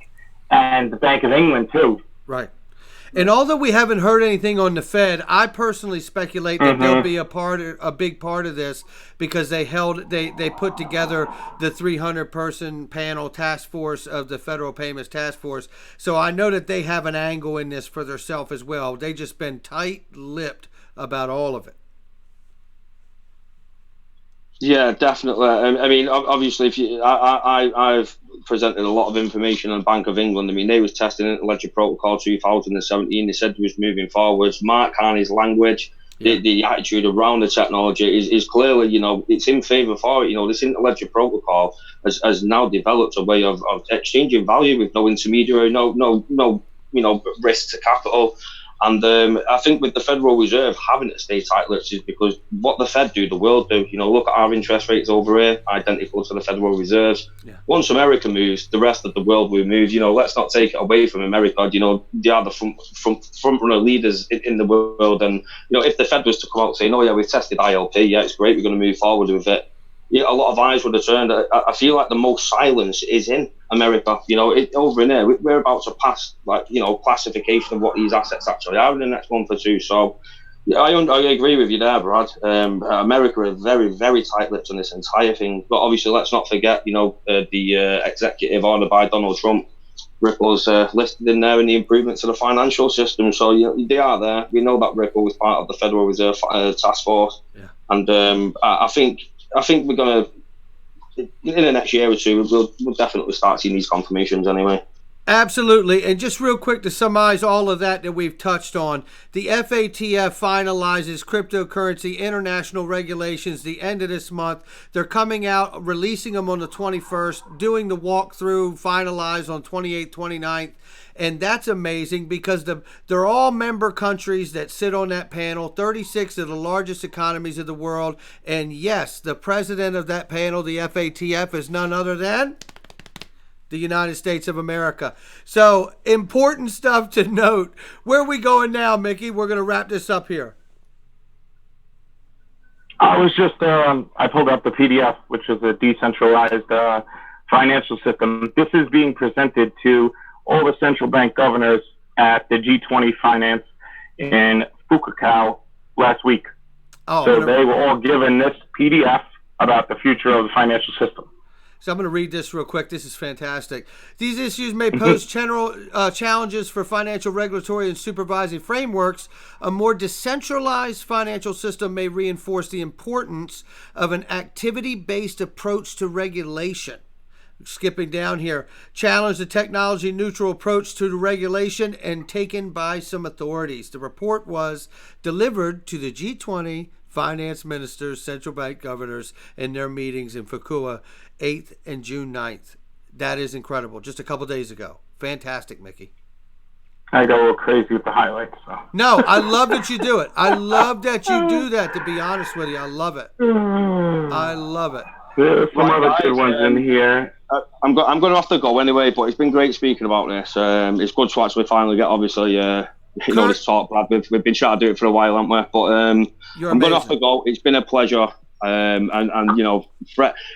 and the Bank of England too. Right. And although we haven't heard anything on the Fed, I personally speculate that they'll be a big part of this, because they put together the 300-person panel task force of the Federal Payments Task Force. So I know that they have an angle in this for themselves as well. They've just been tight-lipped about all of it. Yeah, definitely. I mean, obviously, I've presented a lot of information on Bank of England. I mean, they was testing into Ledger Protocol 2017. They said they was moving forwards. Mark Carney's language, the attitude around the technology is clearly, it's in favour for it. This Ledger Protocol has now developed a way of exchanging value with no intermediary, no risk to capital. And I think with the Federal Reserve having to stay tight-lipped is because what the Fed do, the world do. Look at our interest rates over here, identical to the Federal Reserve. Yeah. Once America moves, the rest of the world will move. Let's not take it away from America. They are the front runner leaders in the world. And if the Fed was to come out saying, "Oh yeah, we've tested ILP, yeah, it's great, we're going to move forward with it," a lot of eyes would have turned. I feel like the most silence is in America. Over in there, we're about to pass classification of what these assets actually are in the next month or two. So I agree with you there, Brad. America are very, very tight-lipped on this entire thing. But obviously, let's not forget, the executive order by Donald Trump, Ripple's listed in there in the improvements to the financial system. So they are there. We know that Ripple was part of the Federal Reserve task force, and I think we're going to, in the next year or two, we'll definitely start seeing these confirmations anyway. Absolutely. And just real quick to summarize all of that we've touched on, the FATF finalizes cryptocurrency international regulations the end of this month. They're coming out, releasing them on the 21st, doing the walkthrough, finalize on 28th, 29th. And that's amazing, because they're all member countries that sit on that panel, 36 of the largest economies of the world. And yes, the president of that panel, the FATF, is none other than the United States of America. So important stuff to note. Where are we going now, Mickey? We're going to wrap this up here. I was just, I pulled up the PDF, which is a decentralized financial system. This is being presented to all the central bank governors at the G20 Finance in Fukuoka last week. So they were all given this PDF about the future of the financial system. So I'm going to read this real quick. This is fantastic. These issues may pose general challenges for financial regulatory and supervisory frameworks. A more decentralized financial system may reinforce the importance of an activity-based approach to regulation. Skipping down here, challenge the technology-neutral approach to the regulation and taken by some authorities. The report was delivered to the G20 finance ministers, central bank governors in their meetings in Fukuoka, 8th and June 9th. That is incredible. Just a couple days ago. Fantastic, Mickey. I go a little crazy with the highlights. So. No, I love that you do it. I love that you do that, to be honest with you. I love it. I love it. There's some other good ones in here. I'm going to have to go anyway, but it's been great speaking about this. It's good to actually finally get, obviously, this talk, Brad. We've been trying to do it for a while, haven't we? But I'm going to have to go. It's been a pleasure. And the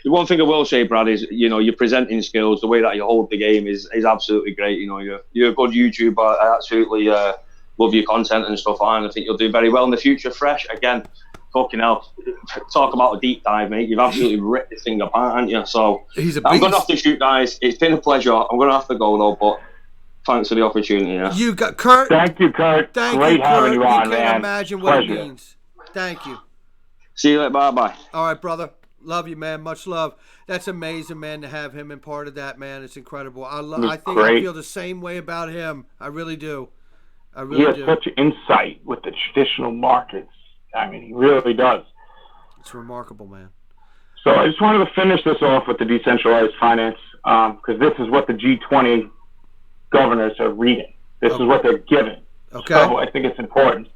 one thing I will say, Brad, is your presenting skills, the way that you hold the game is absolutely great. You're a good YouTuber. I absolutely love your content and stuff, and I think you'll do very well in the future. Fresh again, fucking hell, talk about a deep dive, mate. You've absolutely ripped this thing apart, haven't you? So I'm going to have to shoot, guys. It's been a pleasure. I'm going to have to go though, but thanks for the opportunity. Yeah. You got Kurt. Thank you, Kurt. Great having you on, man. You can't imagine what Pleasure. it means. Thank you. See you later. Bye. All right, brother. Love you, man. Much love. That's amazing, man, to have him in part of that, man. It's incredible. I feel the same way about him. I really do. He has such insight with the traditional markets. I mean, he really does. It's remarkable, man. So I just wanted to finish this off with the decentralized finance, because this is what the G20 governors are reading. This is what they're given. Okay. So I think it's important.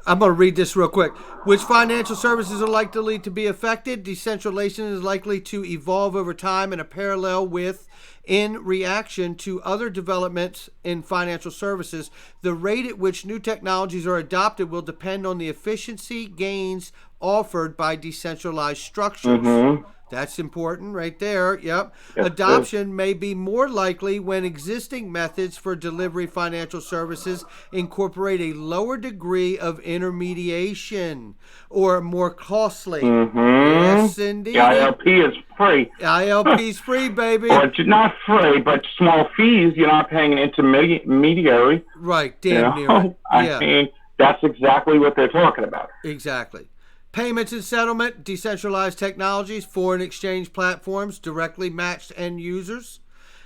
I'm going to read this real quick. Which financial services are likely to be affected? Decentralization is likely to evolve over time in a parallel with, in reaction to other developments in financial services. The rate at which new technologies are adopted will depend on the efficiency gains offered by decentralized structures. Mm-hmm. That's important right there. Yep. Yes, adoption may be more likely when existing methods for delivery financial services incorporate a lower degree of intermediation or more costly. Mm-hmm. Yes, indeed. The ILP is free. ILP is free, baby. Or it's not free, but small fees. You're not paying an intermediary. Right. Damn near it. I mean, that's exactly what they're talking about. Exactly. Payments and settlement, decentralized technologies, foreign exchange platforms, directly matched end users,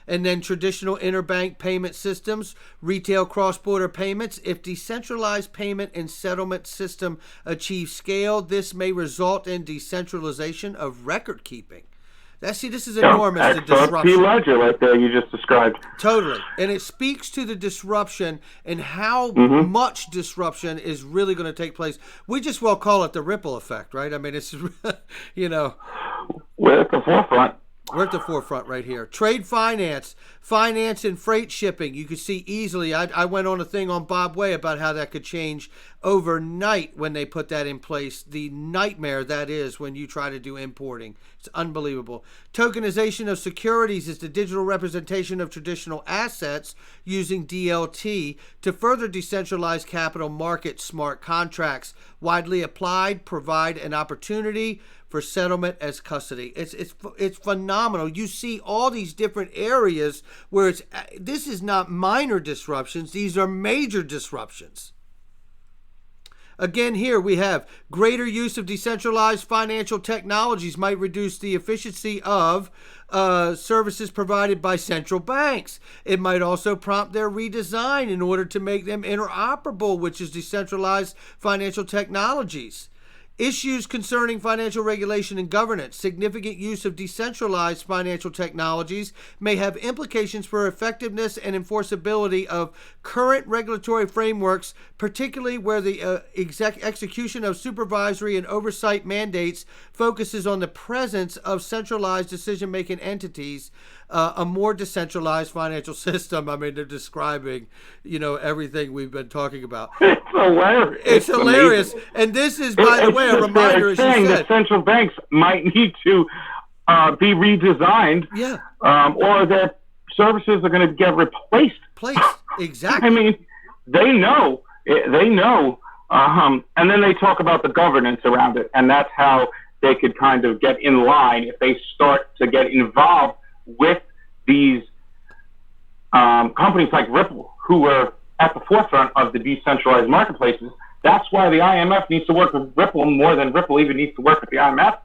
and then traditional interbank payment systems, retail cross-border payments. If decentralized payment and settlement system achieve scale, this may result in decentralization of record keeping. This is enormous, the disruption. XRP ledger right there you just described. Totally. And it speaks to the disruption and how much disruption is really going to take place. We just well call it the ripple effect, right? I mean, it's, We're at the forefront. We're at the forefront right here. Trade finance, finance and freight shipping. You could see easily. I went on a thing on Bob Way about how that could change overnight when they put that in place. The nightmare that is when you try to do importing. It's unbelievable. Tokenization of securities is the digital representation of traditional assets using DLT to further decentralize capital market smart contracts. Widely applied, provide an opportunity for settlement as custody. It's phenomenal. You see all these different areas where this is not minor disruptions. These are major disruptions. Again, here we have greater use of decentralized financial technologies might reduce the efficiency of services provided by central banks. It might also prompt their redesign in order to make them interoperable, which is decentralized financial technologies. Issues concerning financial regulation and governance. Significant use of decentralized financial technologies may have implications for effectiveness and enforceability of current regulatory frameworks, particularly where the execution of supervisory and oversight mandates focuses on the presence of centralized decision-making entities. A more decentralized financial system. I mean, they're describing, everything we've been talking about. It's hilarious. It's hilarious. Amazing. And this is, by the way, a reminder, as you said. That central banks might need to be redesigned. Yeah. Or their services are going to get replaced. Exactly. I mean, they know. And then they talk about the governance around it. And that's how they could kind of get in line if they start to get involved with these companies like Ripple, who are at the forefront of the decentralized marketplaces. That's why the IMF needs to work with Ripple more than Ripple even needs to work with the IMF,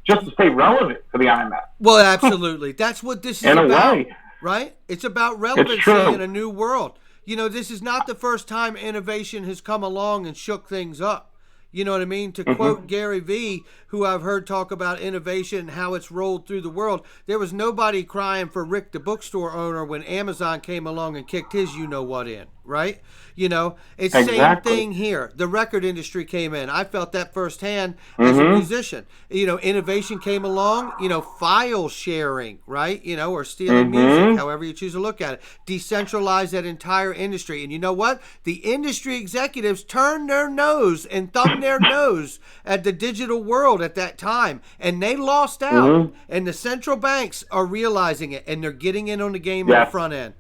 just to stay relevant for the IMF. Well, absolutely. That's what this is in about, a way. Right? It's about relevancy in a new world. This is not the first time innovation has come along and shook things up. You know what I mean? To quote Gary Vee, who I've heard talk about innovation and how it's rolled through the world, there was nobody crying for Rick the bookstore owner when Amazon came along and kicked his you-know-what in, right? You know, it's Exactly. same thing here. The record industry came in. I felt that firsthand as a musician. You know, innovation came along, you know, file sharing, right? You know, or stealing music, however you choose to look at it. Decentralize that entire industry. And you know what? The industry executives turned their nose and thumbed their nose at the digital world at that time. And they lost out. And the central banks are realizing it, and they're getting in on the game on the front end.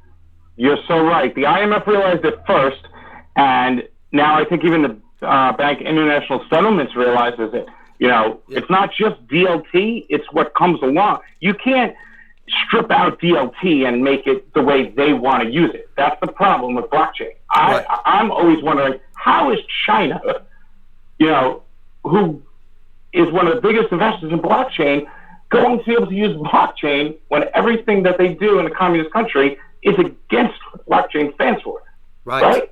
You're so right. The IMF realized it first, and now I think even the Bank International Settlements realizes it. You know, it's not just DLT, it's what comes along. You can't strip out DLT and make it the way they want to use it. That's the problem with blockchain. I'm always wondering, how is China, you know, who is one of the biggest investors in blockchain, going to be able to use blockchain when everything that they do in a communist country is against what blockchain stands for, right?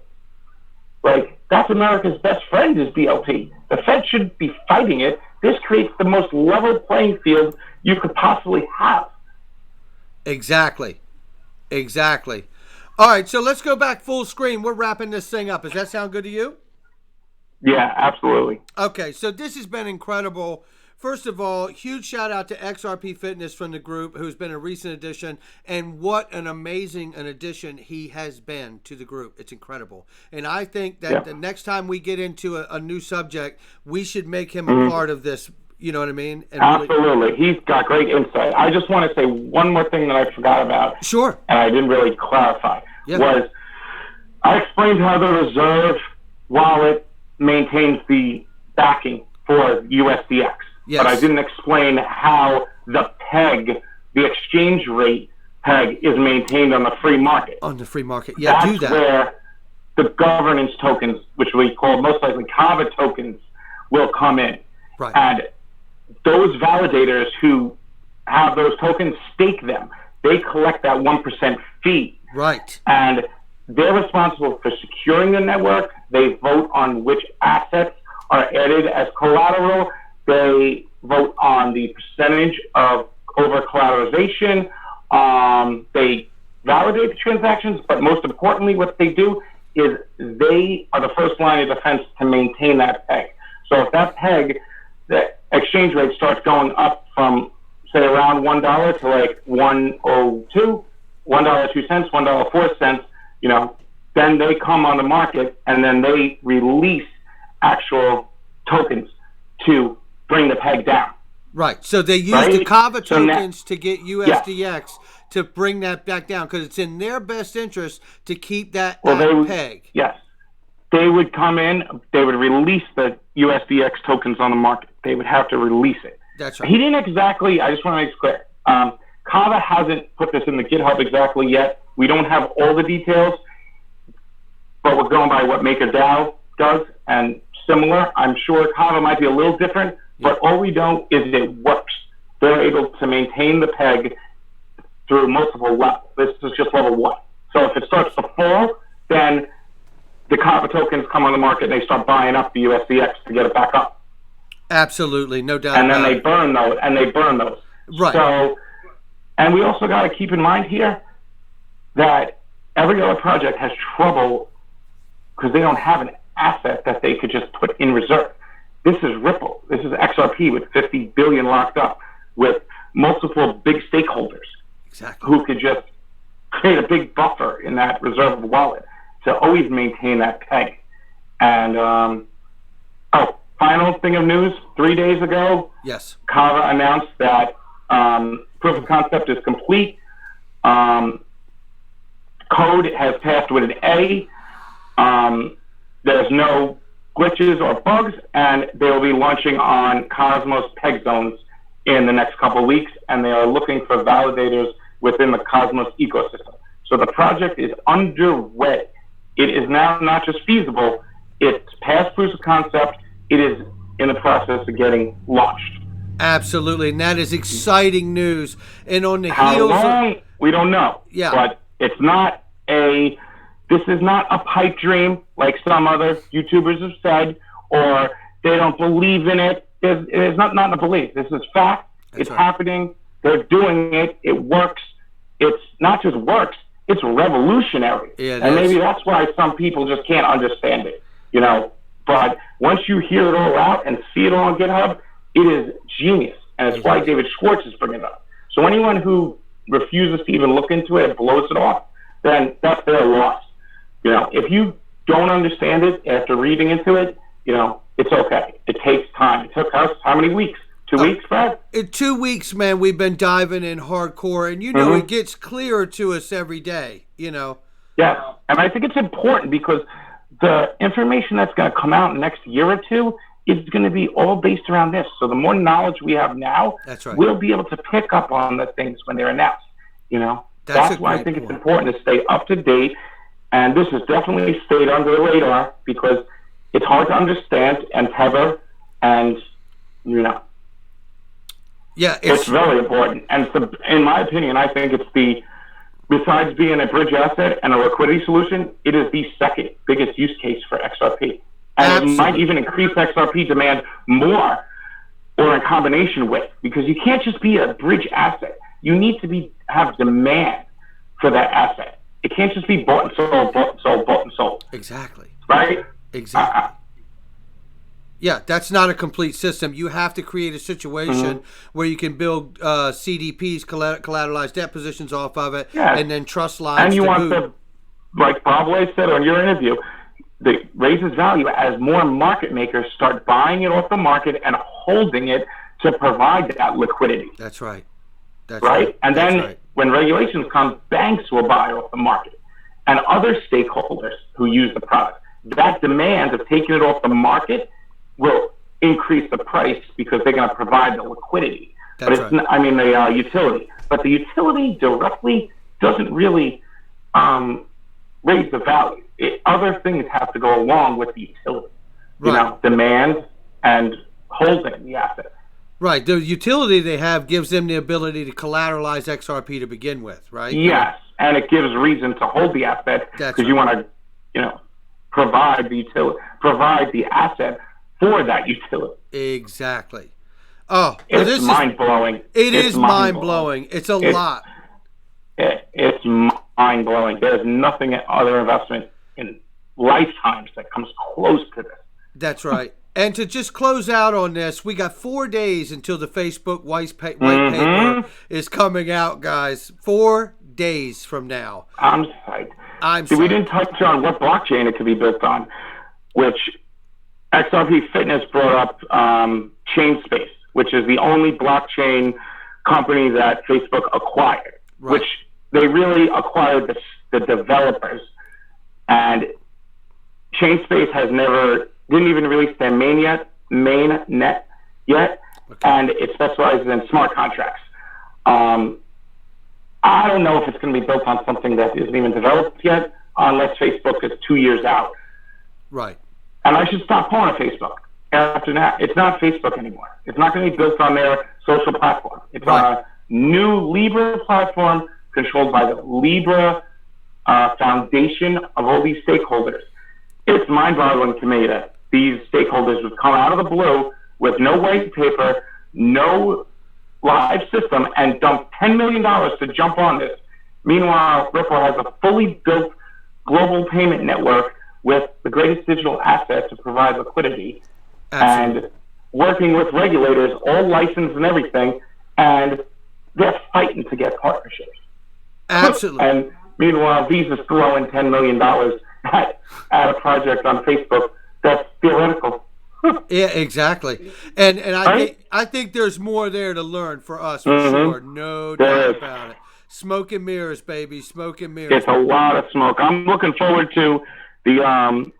Like, that's America's best friend is DLT. The Fed shouldn't be fighting it. This creates the most level playing field you could possibly have. Exactly. All right, so let's go back full screen. We're wrapping this thing up. Does that sound good to you? Yeah, absolutely. Okay, so this has been incredible. First of all, huge shout out to XRP Fitness from the group, who's been a recent addition, and what an amazing an addition he has been to the group. It's incredible. And I think that the next time we get into a new subject, we should make him a part of this. You know what I mean? And absolutely. He's got great insight. I just want to say one more thing that I forgot about. Sure. And I didn't really clarify. Was I explained how the Reserve wallet maintains the backing for USDX. But I didn't explain how the peg, the exchange rate peg, is maintained on the free market. On the free market, That's do that. Where the governance tokens, which we call most likely Kava tokens, will come in. Right. And those validators who have those tokens stake them. They collect that 1% fee. Right. And they're responsible for securing the network. They vote on which assets are added as collateral. They vote on the percentage of over-collateralization. They validate the transactions, but most importantly, what they do is they are the first line of defense to maintain that peg. So if that peg, the exchange rate starts going up from, say, around $1 to like $1.02, $1.02, $1.04, you know, then they come on the market and then they release actual tokens to bring the peg down. Right. So they use the Kava tokens to get USDX to bring that back down because it's in their best interest to keep that peg. Yes. They would come in, they would release the USDX tokens on the market. They would have to release it. That's right. He didn't exactly, I just want to make it clear. Kava hasn't put this in the GitHub exactly yet. We don't have all the details, but we're going by what MakerDAO does and similar. I'm sure Kava might be a little different, but all we know is it works. They're able to maintain the peg through multiple levels. This is just level 1. So if it starts to fall, then the Kava tokens come on the market and they start buying up the USDX to get it back up. Absolutely, no doubt. And then they burn those. Right. So, and we also got to keep in mind here that every other project has trouble because they don't have an asset that they could just put in reserve. This is Ripple. This is XRP with 50 billion locked up with multiple big stakeholders who could just create a big buffer in that reserve wallet to always maintain that peg. And final thing of news, 3 days ago, Kava announced that proof of concept is complete. Code has passed with an A. There's no glitches or bugs, and they will be launching on Cosmos peg zones in the next couple of weeks, and they are looking for validators within the Cosmos ecosystem. So the project is underway. It is now not just feasible, it's past proof of concept, it is in the process of getting launched. Absolutely, and that is exciting news. And on the How heels long, we don't know. Yeah. But it's not this is not a pipe dream like some other YouTubers have said, or they don't believe in it. It's not a belief. This is fact. It's happening. They're doing it. It works. It's not just works. it's revolutionary. Yeah, and maybe that's why some people just can't understand it, you know. But once you hear it all out and see it all on GitHub, it is genius. And it's why David Schwartz is bringing it up. So anyone who refuses to even look into it and blows it off, then that's their loss. You know, if you don't understand it after reading into it, you know, it's okay. It takes time. It took us how many weeks? 2 weeks, Brad? In 2 weeks, man, we've been diving in hardcore, and you know it gets clearer to us every day, you know. Yes, and I think it's important because the information that's going to come out in the next year or two is going to be all based around this. So the more knowledge we have now, that's right, we'll be able to pick up on the things when they're announced, you know. That's why I think it's important to stay up to date, and this has definitely stayed under the radar because it's hard to understand and tether, and, you know. Yeah, it's very important. And so, in my opinion, I think it's besides being a bridge asset and a liquidity solution, it is the second biggest use case for XRP. And Absolutely. It might even increase XRP demand more or in combination with, because you can't just be a bridge asset. You need to have demand for that asset. It can't just be bought and sold, bought and sold, bought and sold. Exactly. Right? Exactly. Yeah, that's not a complete system. You have to create a situation where you can build CDPs, collateralized debt positions off of it, and then trust lines. And you want to, like Bob Way said on your interview, that raises value as more market makers start buying it off the market and holding it to provide that liquidity. That's right. That's right. And then when regulations come, banks will buy off the market and other stakeholders who use the product. That demand of taking it off the market will increase the price because they're going to provide the liquidity. That's but it's, I mean, the utility. But the utility directly doesn't really raise the value. Other things have to go along with the utility. You know, demand and holding the asset. Right. The utility they have gives them the ability to collateralize XRP to begin with, right? Yes, and it gives reason to hold the asset because you want to, you know, provide the utility, provide the asset for that utility. Exactly. Oh, it's mind-blowing. It is mind-blowing. It's a lot. It's mind-blowing. There's nothing in other investment in lifetimes that comes close to this. That's right. And to just close out on this, we got 4 days until the Facebook white paper is coming out, guys. 4 days from now. I'm psyched. We didn't touch on what blockchain it could be built on, which XRP Fitness brought up ChainSpace, which is the only blockchain company that Facebook acquired, which they really acquired the developers. And ChainSpace didn't even release their mainnet yet, and it specializes in smart contracts. I don't know if it's going to be built on something that isn't even developed yet, unless Facebook is 2 years out. Right. And I should stop calling it Facebook. After that, it's not Facebook anymore. It's not going to be built on their social platform. It's on a new Libra platform controlled by the Libra foundation of all these stakeholders. It's mind-boggling to me that these stakeholders would come out of the blue with no white paper, no live system, and dump $10 million to jump on this. Meanwhile, Ripple has a fully built global payment network with the greatest digital asset to provide liquidity. Absolutely. And working with regulators, all licensed and everything, and they're fighting to get partnerships. Absolutely. And meanwhile, Visa's throwing $10 million at a project on Facebook that's theoretical. Yeah, exactly. And I think there's more there to learn for us, for sure. No doubt about it. Smoke and mirrors, baby. Smoke and mirrors. It's a lot of smoke. I'm looking forward to the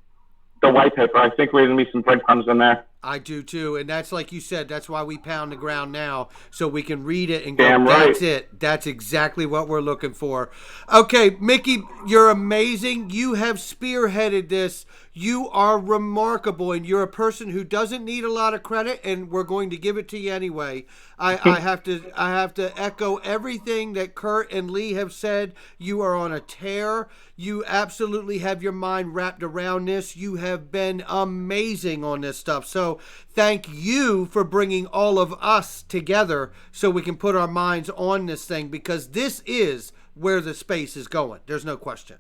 white paper. I think we're going to be some breadcrumbs in there. I do too, and that's like you said. That's why we pound the ground now, so we can read it and go. Damn right. That's it. That's exactly what we're looking for. Okay, Mickey, you're amazing. You have spearheaded this. You are remarkable, and you're a person who doesn't need a lot of credit, and we're going to give it to you anyway. I have to echo everything that Kurt and Lee have said. You are on a tear. You absolutely have your mind wrapped around this. You have been amazing on this stuff. So thank you for bringing all of us together so we can put our minds on this thing, because this is where the space is going. There's no question.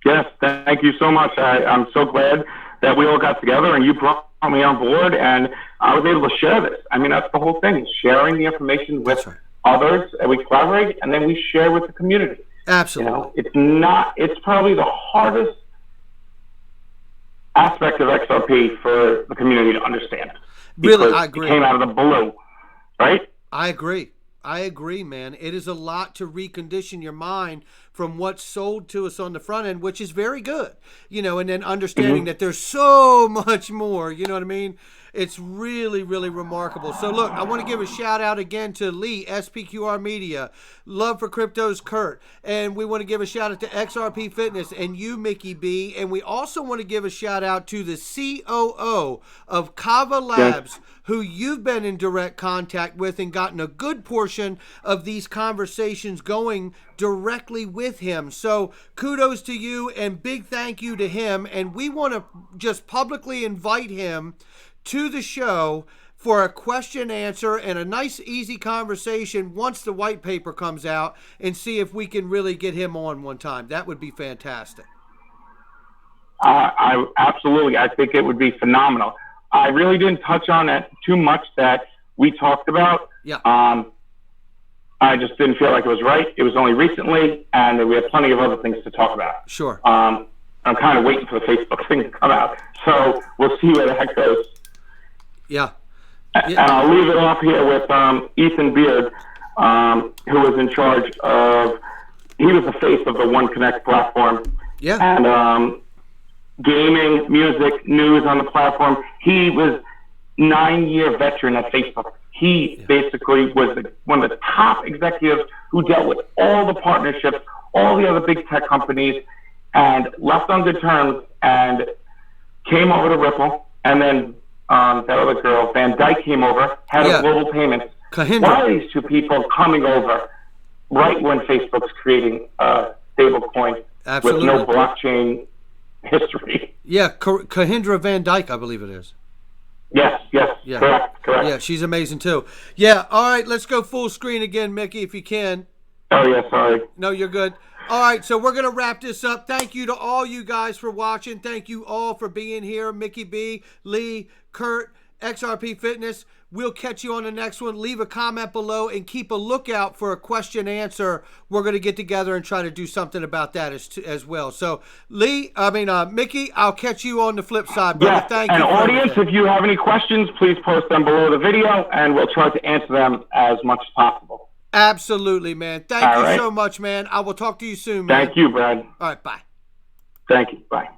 Yes, thank you so much. I'm so glad that we all got together and you brought me on board and I was able to share this. I mean, that's the whole thing, sharing the information with others, and we collaborate, and then we share with the community. Absolutely. It's probably the hardest aspect of XRP for the community to understand. Really, I agree. It came out of the blue, right? I agree, man. It is a lot to recondition your mind from what's sold to us on the front end, which is very good, and then understanding that there's so much more, you know what I mean? It's really, really remarkable. So look, I want to give a shout out again to Lee, SPQR Media, Love for Crypto's Kurt, and we want to give a shout out to XRP Fitness and you, Mickey B, and we also want to give a shout out to the COO of Kava Labs, who you've been in direct contact with and gotten a good portion of these conversations going directly with him. So kudos to you and big thank you to him. And we want to just publicly invite him to the show for a question answer and a nice easy conversation once the white paper comes out, and see if we can really get him on one time. That would be fantastic. I absolutely. I think it would be phenomenal. I really didn't touch on it too much that we talked about. Yeah. I just didn't feel like it was right. It was only recently, and we had plenty of other things to talk about. Sure. I'm kind of waiting for the Facebook thing to come out, so we'll see where that goes. Yeah. And I'll leave it off here with Ethan Beard, who was in charge of, he was the face of the One Connect platform. Yeah. And gaming, music, news on the platform. He was 9-year veteran at Facebook. He basically was one of the top executives who dealt with all the partnerships, all the other big tech companies, and left on good terms and came over to Ripple. And then that other girl, Van Dyke, came over, head of global payments. Kahindra. Why are these two people coming over right when Facebook's creating a stable coin with no blockchain history? Yeah, Kahindra Van Dyke, I believe it is. Yes, yeah. correct. Yeah, she's amazing too. Yeah, all right, let's go full screen again, Mickey, if you can. Oh, yeah, sorry. No, you're good. All right, so we're going to wrap this up. Thank you to all you guys for watching. Thank you all for being here. Mickey B, Lee, Kurt, XRP Fitness. We'll catch you on the next one. Leave a comment below and keep a lookout for a question answer. We're going to get together and try to do something about that as well. So, Mickey, I'll catch you on the flip side, brother. Yeah, thank you. And audience, if you have any questions, please post them below the video, and we'll try to answer them as much as possible. Absolutely, man. Thank you so much, man. I will talk to you soon, man. Thank you, Brad. All right, bye. Thank you. Bye.